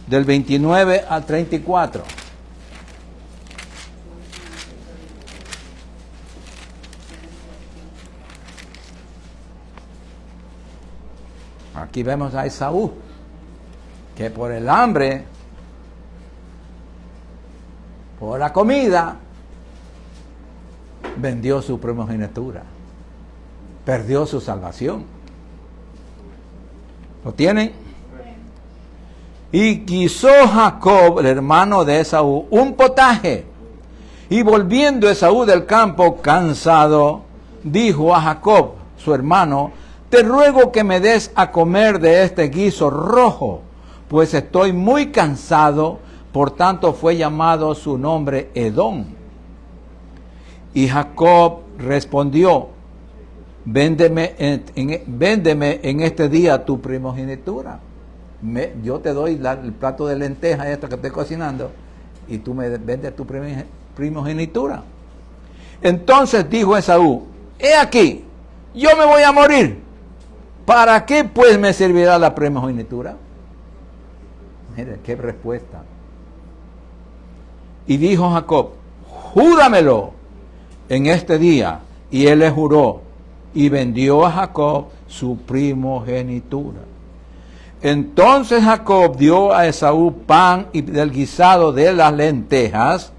del 29 al 34. Aquí vemos a Esaú, que por el hambre, por la comida, vendió su primogenitura, perdió su salvación. ¿Lo tienen? Y quiso Jacob, el hermano de Esaú, un potaje. Y volviendo Esaú del campo cansado, dijo a Jacob, su hermano, te ruego que me des a comer de este guiso rojo, pues estoy muy cansado. Por tanto fue llamado su nombre Edom. Y Jacob respondió, véndeme en este día tu primogenitura. Yo te doy el plato de lentejas que estoy cocinando y tú me vendes tu primogenitura. Entonces dijo Esaú, he aquí, yo me voy a morir. ¿Para qué pues me servirá la primogenitura? Mire, qué respuesta. Y dijo Jacob, júramelo en este día. Y él le juró y vendió a Jacob su primogenitura. Entonces Jacob dio a Esaú pan y del guisado de las lentejas,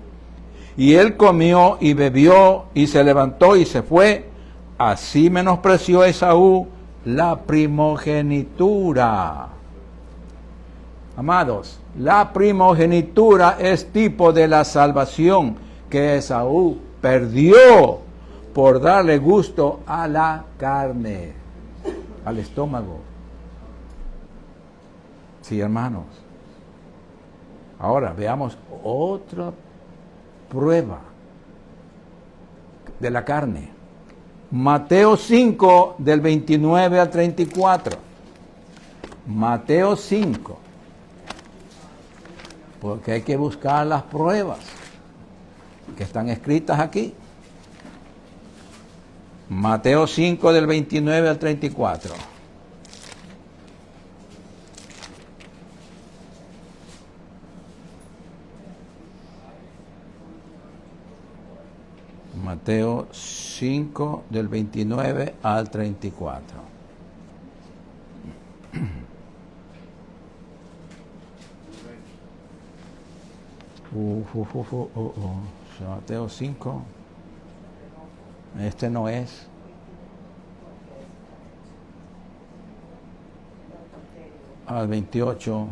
y él comió y bebió y se levantó y se fue. Así menospreció Esaú la primogenitura. Amados, la primogenitura es tipo de la salvación que Esaú perdió por darle gusto a la carne, al estómago. Sí, hermanos. Ahora veamos otra prueba de la carne. Mateo 5, del 29 al 34. Mateo 5. Porque hay que buscar las pruebas que están escritas aquí. Mateo 5, del 29 al 34. Mateo 5, del 29 al 34. Mateo 5. Este no es. al 28.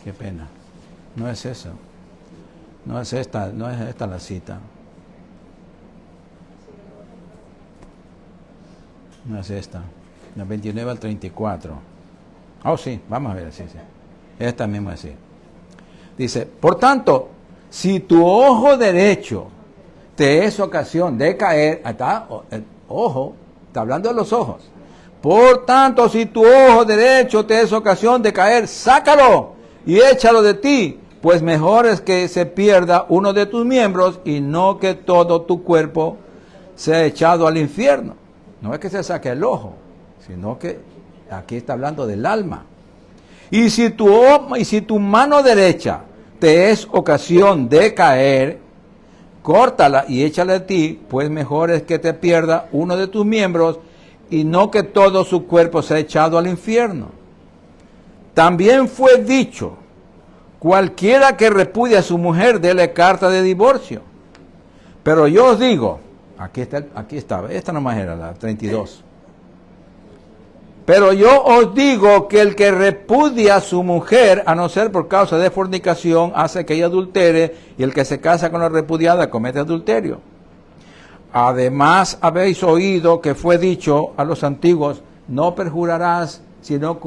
Qué pena. No es eso. No es esta la cita. No es esta. Del 29 al 34. Oh, sí, vamos a ver, sí. Esta misma es así. Dice, por tanto, si tu ojo derecho te es ocasión de caer, ojo, está hablando de los ojos. Por tanto, si tu ojo derecho te es ocasión de caer, sácalo y échalo de ti, pues mejor es que se pierda uno de tus miembros y no que todo tu cuerpo sea echado al infierno. No es que se saque el ojo, sino que aquí está hablando del alma. Y si tu mano derecha te es ocasión de caer, córtala y échala de ti, pues mejor es que te pierda uno de tus miembros y no que todo su cuerpo sea echado al infierno. También fue dicho, cualquiera que repudie a su mujer, dele carta de divorcio. Pero yo os digo, esta nomás era la 32. Pero yo os digo que el que repudia a su mujer, a no ser por causa de fornicación, hace que ella adultere, y el que se casa con la repudiada comete adulterio. Además habéis oído que fue dicho a los antiguos, no perjurarás, sino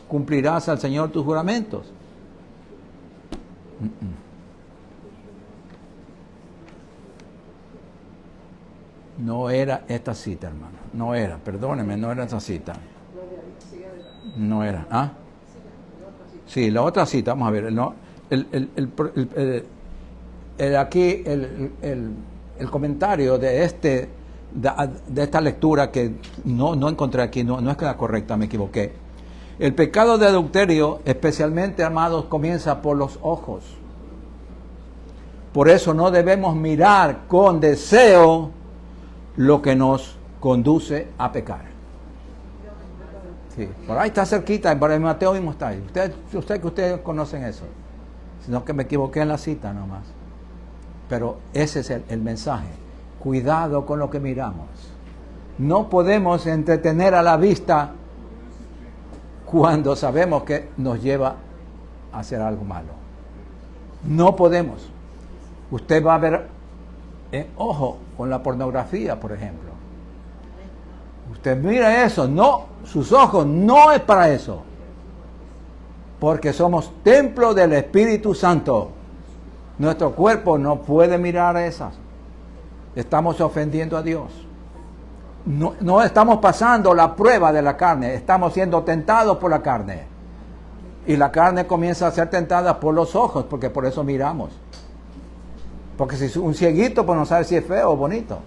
cumplirás al Señor tus juramentos. No era esta cita, hermano. No era, perdóneme, no era esta cita. No era. ¿Ah? Sí, la otra cita, vamos a ver. No, aquí el comentario de esta lectura que no encontré aquí, no es que la correcta, me equivoqué. El pecado de adulterio, especialmente, amados, comienza por los ojos. Por eso no debemos mirar con deseo lo que nos conduce a pecar. Sí, por ahí está cerquita, por el Mateo mismo está ahí. Ustedes conocen eso. Sino que me equivoqué en la cita nomás. Pero ese es el mensaje. Cuidado con lo que miramos. No podemos entretener a la vista cuando sabemos que nos lleva a hacer algo malo. No podemos. Usted va a ver, ojo, con la pornografía, por ejemplo. Usted mira eso, no, sus ojos no es para eso. Porque somos templo del Espíritu Santo. Nuestro cuerpo no puede mirar esas. Estamos ofendiendo a Dios. No estamos pasando la prueba de la carne, estamos siendo tentados por la carne. Y la carne comienza a ser tentada por los ojos, porque por eso miramos. Porque si un cieguito, pues no sabe si es feo o bonito.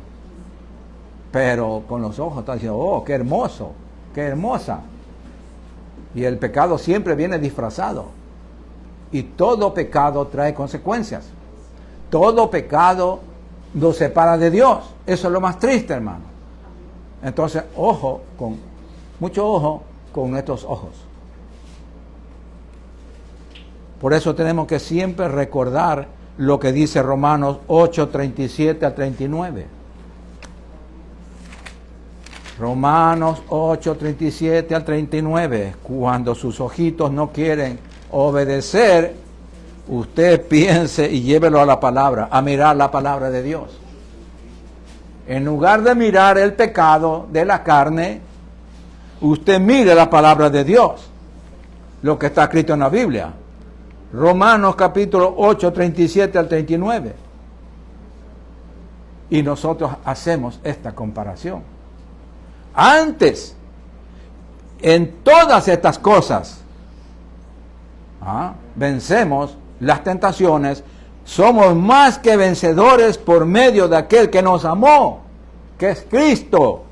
Pero con los ojos está diciendo, oh, qué hermoso, qué hermosa. Y el pecado siempre viene disfrazado. Y todo pecado trae consecuencias. Todo pecado nos separa de Dios. Eso es lo más triste, hermano. Entonces, mucho ojo con nuestros ojos. Por eso tenemos que siempre recordar lo que dice Romanos 8, 37 al 39. Romanos 8, 37 al 39. Cuando sus ojitos no quieren obedecer, usted piense y llévelo a la palabra, a mirar la palabra de Dios. En lugar de mirar el pecado de la carne, usted mire la palabra de Dios, lo que está escrito en la Biblia. Romanos capítulo 8, 37 al 39. Y nosotros hacemos esta comparación. Antes, en todas estas cosas, vencemos las tentaciones, somos más que vencedores por medio de aquel que nos amó, que es Cristo.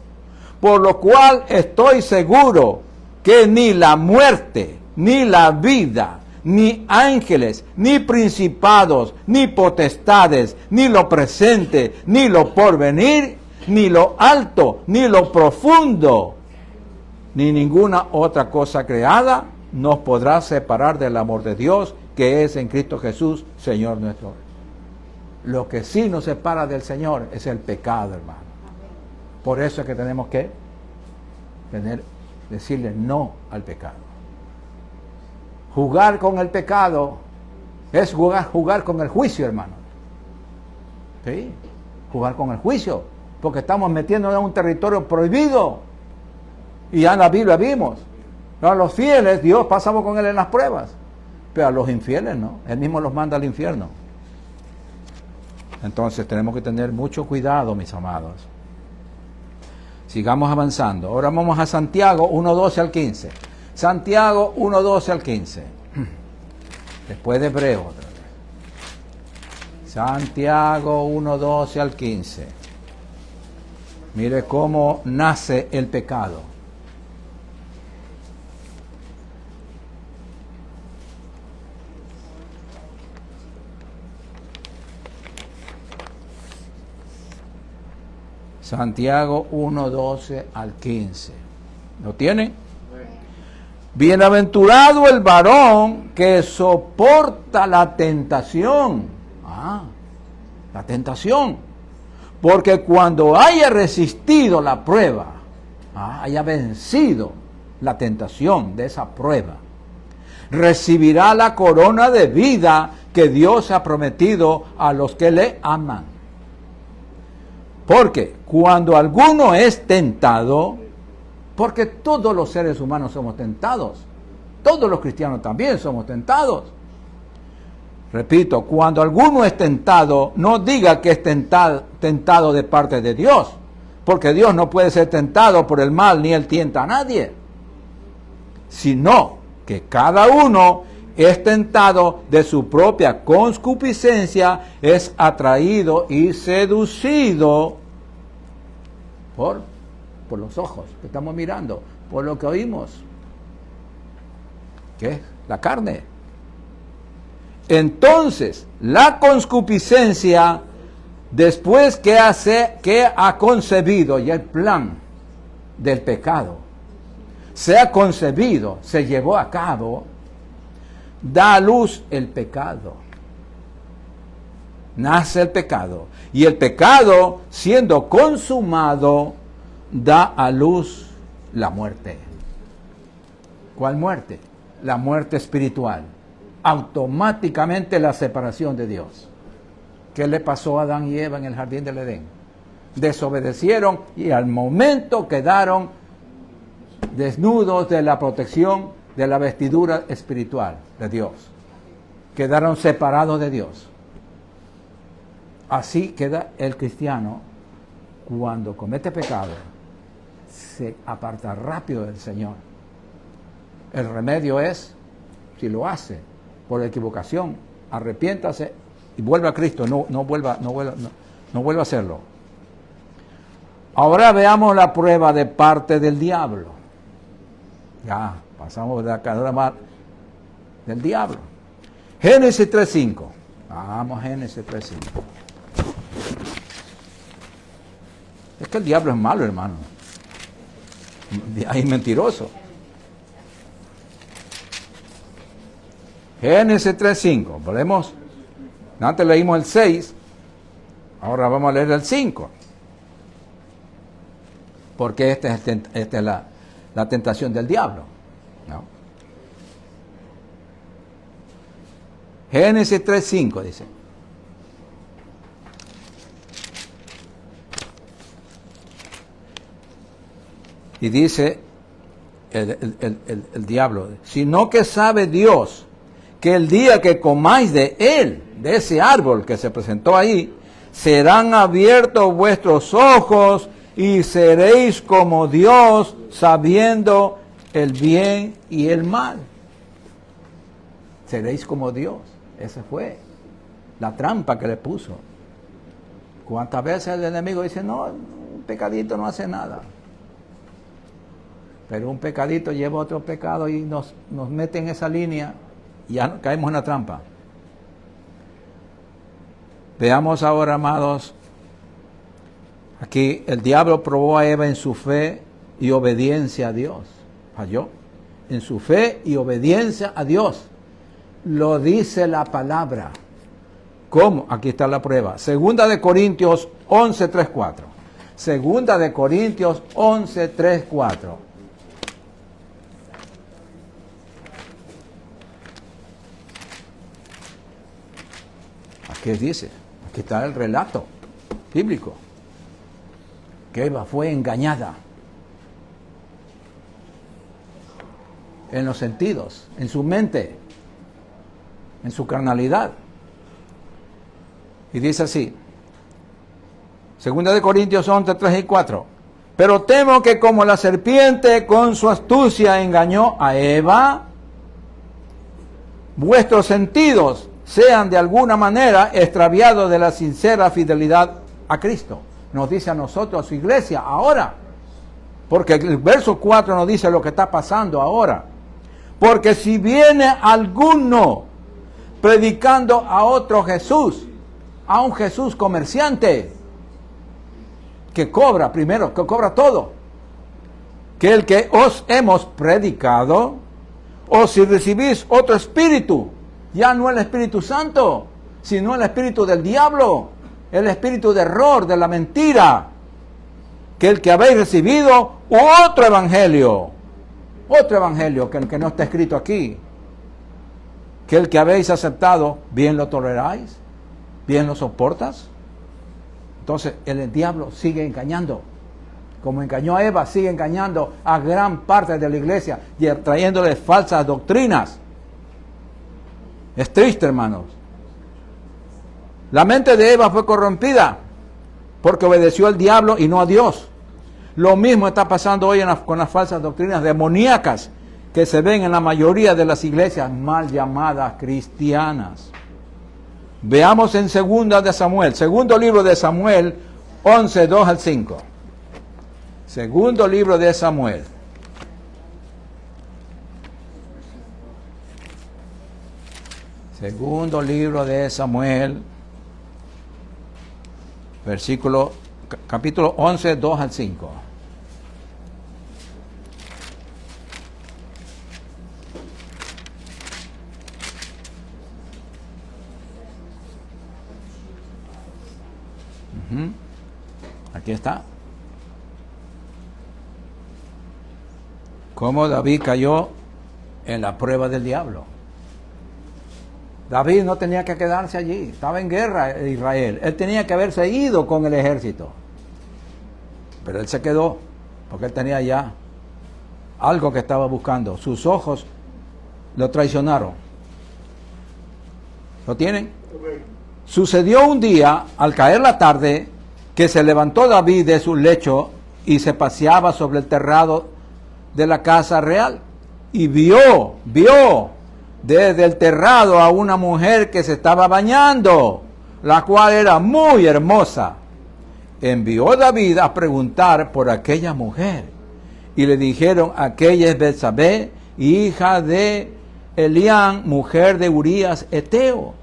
Por lo cual estoy seguro que ni la muerte, ni la vida, ni ángeles, ni principados, ni potestades, ni lo presente, ni lo porvenir, ni lo alto, ni lo profundo, ni ninguna otra cosa creada nos podrá separar del amor de Dios que es en Cristo Jesús, Señor nuestro. Lo que sí nos separa del Señor es el pecado, hermano. Por eso es que tenemos que decirle no al pecado. Jugar con el pecado es jugar con el juicio, hermano. ¿Sí? Jugar con el juicio, porque estamos metiéndonos en un territorio prohibido. Y ya en la Biblia vimos, a los fieles Dios pasamos con Él en las pruebas, pero a los infieles no, Él mismo los manda al infierno. Entonces tenemos que tener mucho cuidado, mis amados. Sigamos avanzando. Ahora vamos a Santiago 1:12 al 15. Santiago 1:12 al 15. Después de Hebreo otra vez. Santiago 1:12 al 15. Mire cómo nace el pecado. Santiago 1:12 al 15. ¿Lo tienen? Bienaventurado el varón que soporta la tentación. La tentación. Porque cuando haya resistido la prueba, haya vencido la tentación de esa prueba, recibirá la corona de vida que Dios ha prometido a los que le aman. Porque cuando alguno es tentado, porque todos los seres humanos somos tentados, todos los cristianos también somos tentados. Repito, cuando alguno es tentado, no diga que es tentado de parte de Dios, porque Dios no puede ser tentado por el mal, ni Él tienta a nadie, sino que cada uno es tentado de su propia concupiscencia, es atraído y seducido por los ojos que estamos mirando, por lo que oímos, que es la carne. Entonces, la concupiscencia, después que ha concebido ya el plan del pecado, se ha concebido, se llevó a cabo, da a luz el pecado. Nace el pecado. Y el pecado, siendo consumado, da a luz la muerte. ¿Cuál muerte? La muerte espiritual. Automáticamente la separación de Dios. ¿Qué le pasó a Adán y Eva en el jardín del Edén? Desobedecieron y al momento quedaron desnudos de la protección de la vestidura espiritual de Dios. Quedaron separados de Dios. Así queda el cristiano cuando comete pecado, se aparta rápido del Señor. El remedio es, si lo hace por equivocación, arrepiéntase y vuelva a Cristo, no vuelva a hacerlo. Ahora veamos la prueba de parte del diablo. Ya, pasamos de la cadena del diablo. Génesis 3:5. Vamos a Génesis 3:5. Es que el diablo es malo, hermano. Es mentiroso. Génesis 3:5. Volvemos. Antes leímos el 6. Ahora vamos a leer el 5. Porque esta es la tentación del diablo. ¿No? Génesis 3:5 dice. Y dice el diablo, sino que sabe Dios que el día que comáis de él, de ese árbol que se presentó ahí, serán abiertos vuestros ojos y seréis como Dios, sabiendo el bien y el mal. Seréis como Dios. Esa fue la trampa que le puso. ¿Cuántas veces el enemigo dice, no, un pecadito no hace nada? Pero un pecadito lleva otro pecado y nos mete en esa línea y ya caemos en la trampa. Veamos ahora, amados, aquí el diablo probó a Eva en su fe y obediencia a Dios. Falló. En su fe y obediencia a Dios. Lo dice la palabra. ¿Cómo? Aquí está la prueba. Segunda de Corintios 11, 3, 4. Segunda de Corintios 11, 3, 4. Aquí dice, aquí está el relato bíblico, que Eva fue engañada en los sentidos, en su mente, en su carnalidad. Y dice así, Segunda de Corintios 11, 3 y 4. Pero temo que como la serpiente con su astucia engañó a Eva, vuestros sentidos sean de alguna manera extraviados de la sincera fidelidad a Cristo. Nos dice a nosotros, a su iglesia, ahora. Porque el verso 4 nos dice lo que está pasando ahora. Porque si viene alguno predicando a otro Jesús, a un Jesús comerciante, que cobra primero, que cobra todo, que el que os hemos predicado, o si recibís otro espíritu, ya no el Espíritu Santo, sino el espíritu del diablo, el espíritu de error, de la mentira, que el que habéis recibido, otro evangelio que el que no está escrito aquí, que el que habéis aceptado, bien lo toleráis, bien lo soportas. Entonces el diablo sigue engañando, como engañó a Eva, sigue engañando a gran parte de la iglesia y trayéndoles falsas doctrinas. Es triste, hermanos. La mente de Eva fue corrompida porque obedeció al diablo y no a Dios. Lo mismo está pasando hoy con las falsas doctrinas demoníacas que se ven en la mayoría de las iglesias mal llamadas cristianas. Veamos en Segunda de Samuel, segundo libro de Samuel, 11, 2 al 5. Segundo libro de Samuel. Segundo libro de Samuel, capítulo 11, 2 al 5. Aquí está. Cómo David cayó en la prueba del diablo. David no tenía que quedarse allí, estaba en guerra Israel. Él tenía que haberse ido con el ejército. Pero él se quedó, porque él tenía ya algo que estaba buscando. Sus ojos lo traicionaron. ¿Lo tienen? Okay. Sucedió un día, al caer la tarde, que se levantó David de su lecho y se paseaba sobre el terrado de la casa real. Y vio desde el terrado a una mujer que se estaba bañando, la cual era muy hermosa. Envió David a preguntar por aquella mujer. Y le dijeron, aquella es Betsabé, hija de Elián, mujer de Urías Eteo.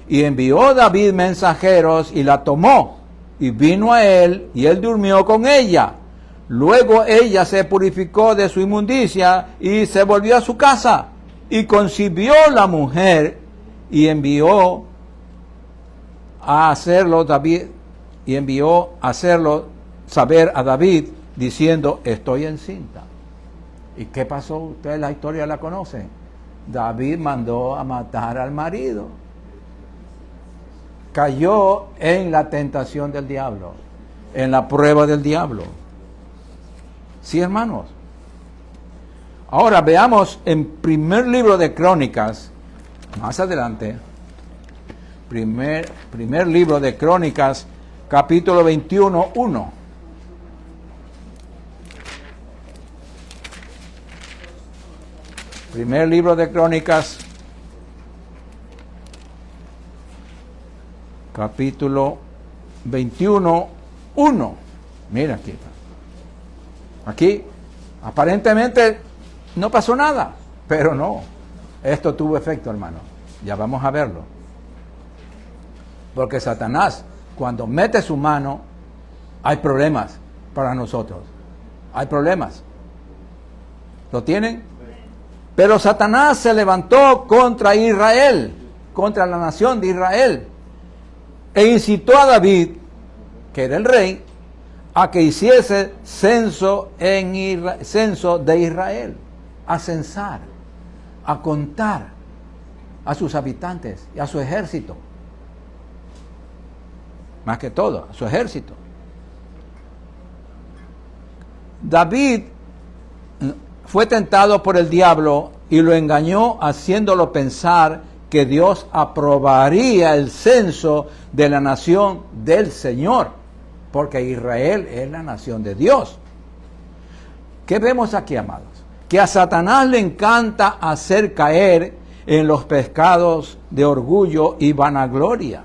Y envió David mensajeros y la tomó. Y vino a él, y él durmió con ella. Luego ella se purificó de su inmundicia y se volvió a su casa. Y concibió la mujer y envió a hacerlo saber a David, diciendo, estoy encinta. ¿Y qué pasó? Ustedes la historia la conocen. David mandó a matar al marido. Cayó en la tentación del diablo, en la prueba del diablo. Sí, hermanos. Ahora veamos en primer libro de Crónicas, más adelante, primer libro de Crónicas, capítulo 21, 1. Primer libro de Crónicas, capítulo 21, 1. Mira aquí. Aquí, aparentemente, no pasó nada, pero no. Esto tuvo efecto, hermano. Ya vamos a verlo. Porque Satanás, cuando mete su mano, hay problemas para nosotros. Hay problemas. ¿Lo tienen? Pero Satanás se levantó contra Israel, contra la nación de Israel. e incitó a David, que era el rey, a que hiciese censo de Israel, a censar, a contar a sus habitantes y a su ejército. Más que todo, a su ejército. David fue tentado por el diablo y lo engañó haciéndolo pensar que Dios aprobaría el censo de la nación del Señor, porque Israel es la nación de Dios. ¿Qué vemos aquí, amados? Que a Satanás le encanta hacer caer en los pecados de orgullo y vanagloria.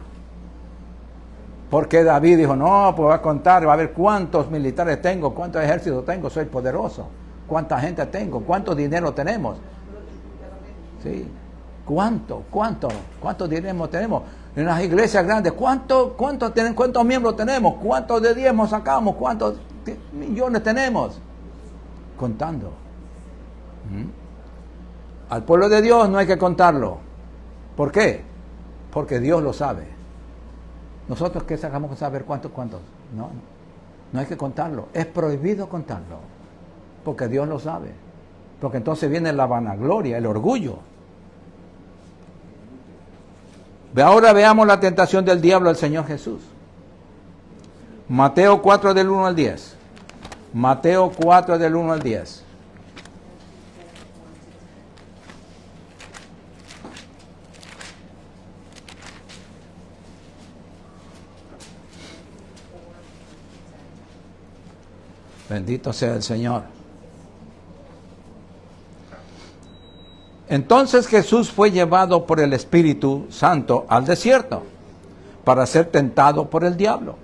Porque David dijo, no, pues va a contar, va a ver cuántos militares tengo, cuántos ejércitos tengo, soy poderoso, cuánta gente tengo, cuánto dinero tenemos. Sí. ¿Cuánto dinero tenemos? En las iglesias grandes, ¿cuántos miembros tenemos? ¿Cuántos de diezmos sacamos? ¿Cuántos millones tenemos? Contando. Al pueblo de Dios no hay que contarlo. ¿Por qué? Porque Dios lo sabe. Nosotros ¿qué sacamos a saber cuántos? No hay que contarlo. Es prohibido contarlo. Porque Dios lo sabe. Porque entonces viene la vanagloria, el orgullo. Ahora veamos la tentación del diablo al Señor Jesús. Mateo 4 del 1 al 10. Mateo 4 del 1 al 10. Bendito sea el Señor. Entonces Jesús fue llevado por el Espíritu Santo al desierto para ser tentado por el diablo.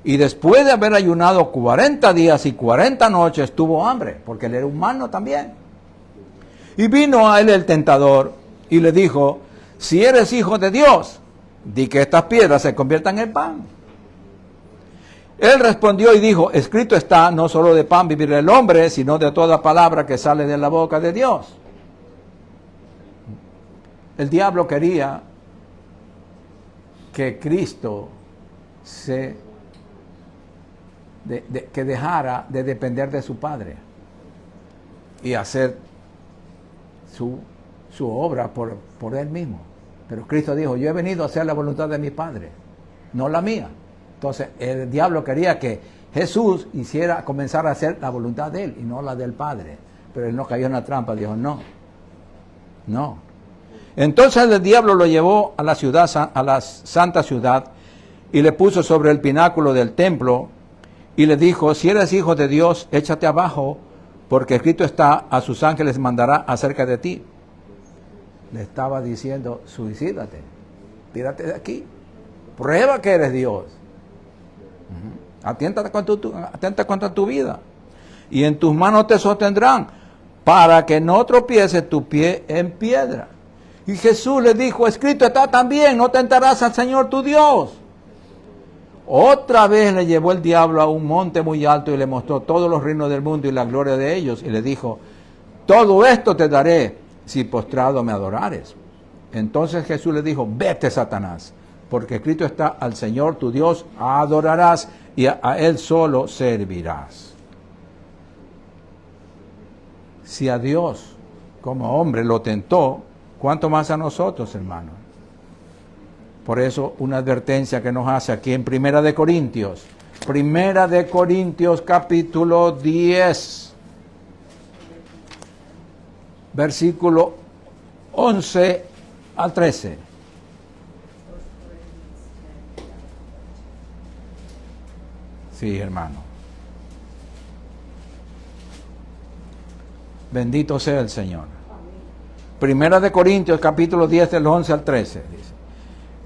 Y después de haber ayunado 40 días y 40 noches tuvo hambre, porque él era humano también. Y vino a él el tentador y le dijo, si eres hijo de Dios, di que estas piedras se conviertan en pan. Él respondió y dijo, escrito está, no solo de pan vivirá el hombre, sino de toda palabra que sale de la boca de Dios. El diablo quería que Cristo que dejara de depender de su Padre y hacer su obra por él mismo. Pero Cristo dijo, yo he venido a hacer la voluntad de mi Padre, no la mía. Entonces el diablo quería que Jesús comenzara a hacer la voluntad de él y no la del Padre. Pero él no cayó en la trampa, dijo no. Entonces el diablo lo llevó a la ciudad, a la santa ciudad, y le puso sobre el pináculo del templo y le dijo, si eres hijo de Dios, échate abajo, porque escrito está, a sus ángeles mandará acerca de ti. Le estaba diciendo, suicídate, tírate de aquí, prueba que eres Dios. Atenta contra tu vida, y en tus manos te sostendrán, para que no tropiece tu pie en piedra. Y Jesús le dijo, escrito está también, no tentarás al Señor tu Dios. Otra vez le llevó el diablo a un monte muy alto y le mostró todos los reinos del mundo y la gloria de ellos, y le dijo, todo esto te daré si postrado me adorares. Entonces Jesús le dijo, vete, Satanás, porque escrito está, al Señor tu Dios adorarás y a Él solo servirás. Si a Dios como hombre lo tentó, ¿cuánto más a nosotros, hermanos? Por eso una advertencia que nos hace aquí en Primera de Corintios capítulo 10, versículo 11 al 13. Sí, hermano. Bendito sea el Señor. Primera de Corintios capítulo 10 del 11 al 13 dice,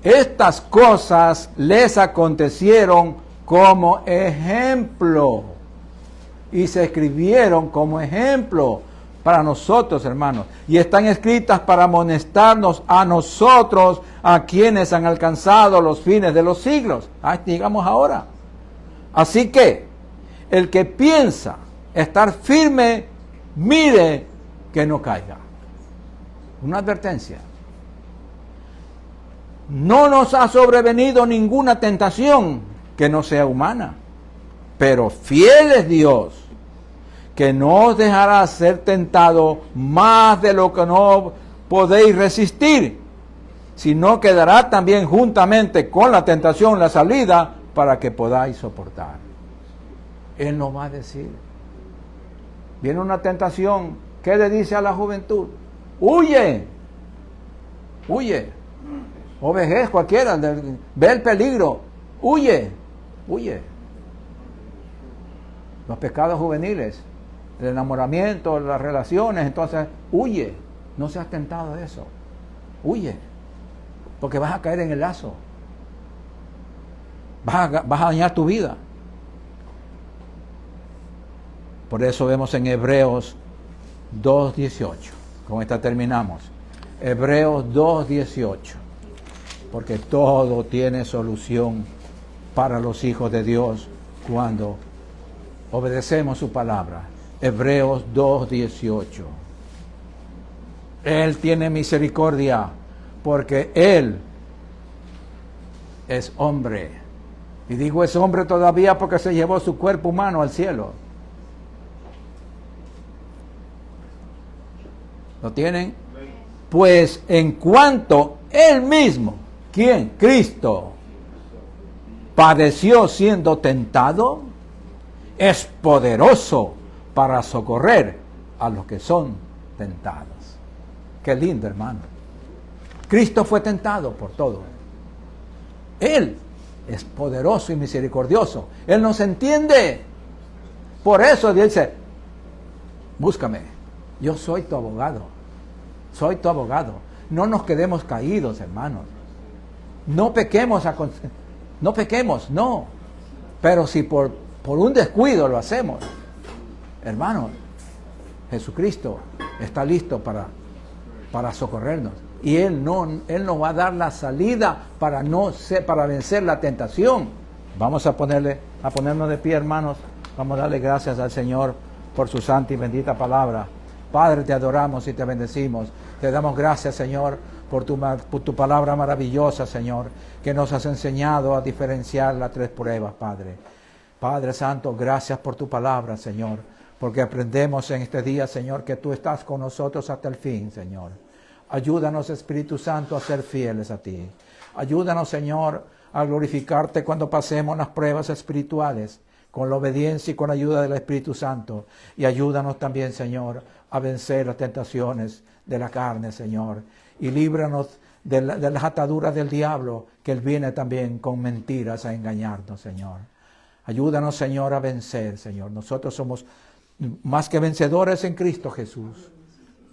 estas cosas les acontecieron como ejemplo y se escribieron como ejemplo para nosotros, hermanos, y están escritas para amonestarnos a nosotros, a quienes han alcanzado los fines de los siglos. Llegamos ahora. Así que el que piensa estar firme, mire que no caiga. Una advertencia. no nos ha sobrevenido ninguna tentación que no sea humana, pero fiel es Dios, que no os dejará ser tentado más de lo que no podéis resistir, sino que dará también juntamente con la tentación la salida para que podáis soportar. Él nos va a decir, viene una tentación, ¿qué le dice a la juventud? Huye, huye, o vejez cualquiera, ve el peligro, huye, huye. Los pecados juveniles, el enamoramiento, las relaciones, entonces huye, no seas tentado de eso, huye, porque vas a caer en el lazo, vas a dañar tu vida. Por eso vemos en Hebreos 2:18, con esta terminamos, Hebreos 2:18, porque todo tiene solución para los hijos de Dios cuando obedecemos su palabra. Hebreos 2:18. Él tiene misericordia porque Él es hombre. Y digo es hombre todavía porque se llevó su cuerpo humano al cielo. ¿Lo tienen? Pues en cuanto Él mismo, ¿quién? Cristo, padeció siendo tentado, es poderoso para socorrer a los que son tentados. Qué lindo, hermano. Cristo fue tentado por todo. Él es poderoso y misericordioso. Él nos entiende. Por eso dice, búscame, yo soy tu abogado. Soy tu abogado. No nos quedemos caídos, hermanos. No pequemos, no. Pero si por un descuido lo hacemos, hermanos, Jesucristo está listo para socorrernos. Y Él nos va a dar la salida para vencer la tentación. Vamos a ponernos de pie, hermanos. Vamos a darle gracias al Señor por su santa y bendita palabra. Padre, te adoramos y te bendecimos. Te damos gracias, Señor, por tu palabra maravillosa, Señor, que nos has enseñado a diferenciar las 3 pruebas, Padre. Padre Santo, gracias por tu palabra, Señor, porque aprendemos en este día, Señor, que tú estás con nosotros hasta el fin, Señor. Ayúdanos, Espíritu Santo, a ser fieles a ti. Ayúdanos, Señor, a glorificarte cuando pasemos las pruebas espirituales, con la obediencia y con la ayuda del Espíritu Santo. Y ayúdanos también, Señor, a vencer las tentaciones de la carne, Señor. Y líbranos de las ataduras del diablo, que Él viene también con mentiras a engañarnos, Señor. Ayúdanos, Señor, a vencer, Señor. Nosotros somos más que vencedores en Cristo Jesús.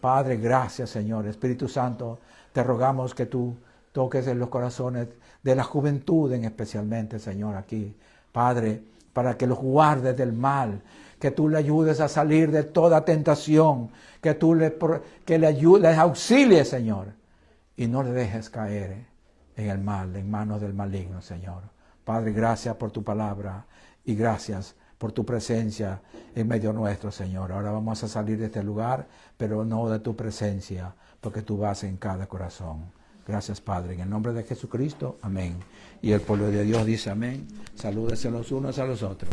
Padre, gracias, Señor. Espíritu Santo, te rogamos que tú toques en los corazones de la juventud, especialmente, Señor, aquí. Padre, para que los guardes del mal, que tú le ayudes a salir de toda tentación, que tú les auxilies, Señor, y no le dejes caer en el mal, en manos del maligno, Señor. Padre, gracias por tu palabra y gracias por tu presencia en medio nuestro, Señor. Ahora vamos a salir de este lugar, pero no de tu presencia, porque tú vas en cada corazón. Gracias, Padre, en el nombre de Jesucristo, amén. Y el pueblo de Dios dice amén. Salúdense los unos a los otros.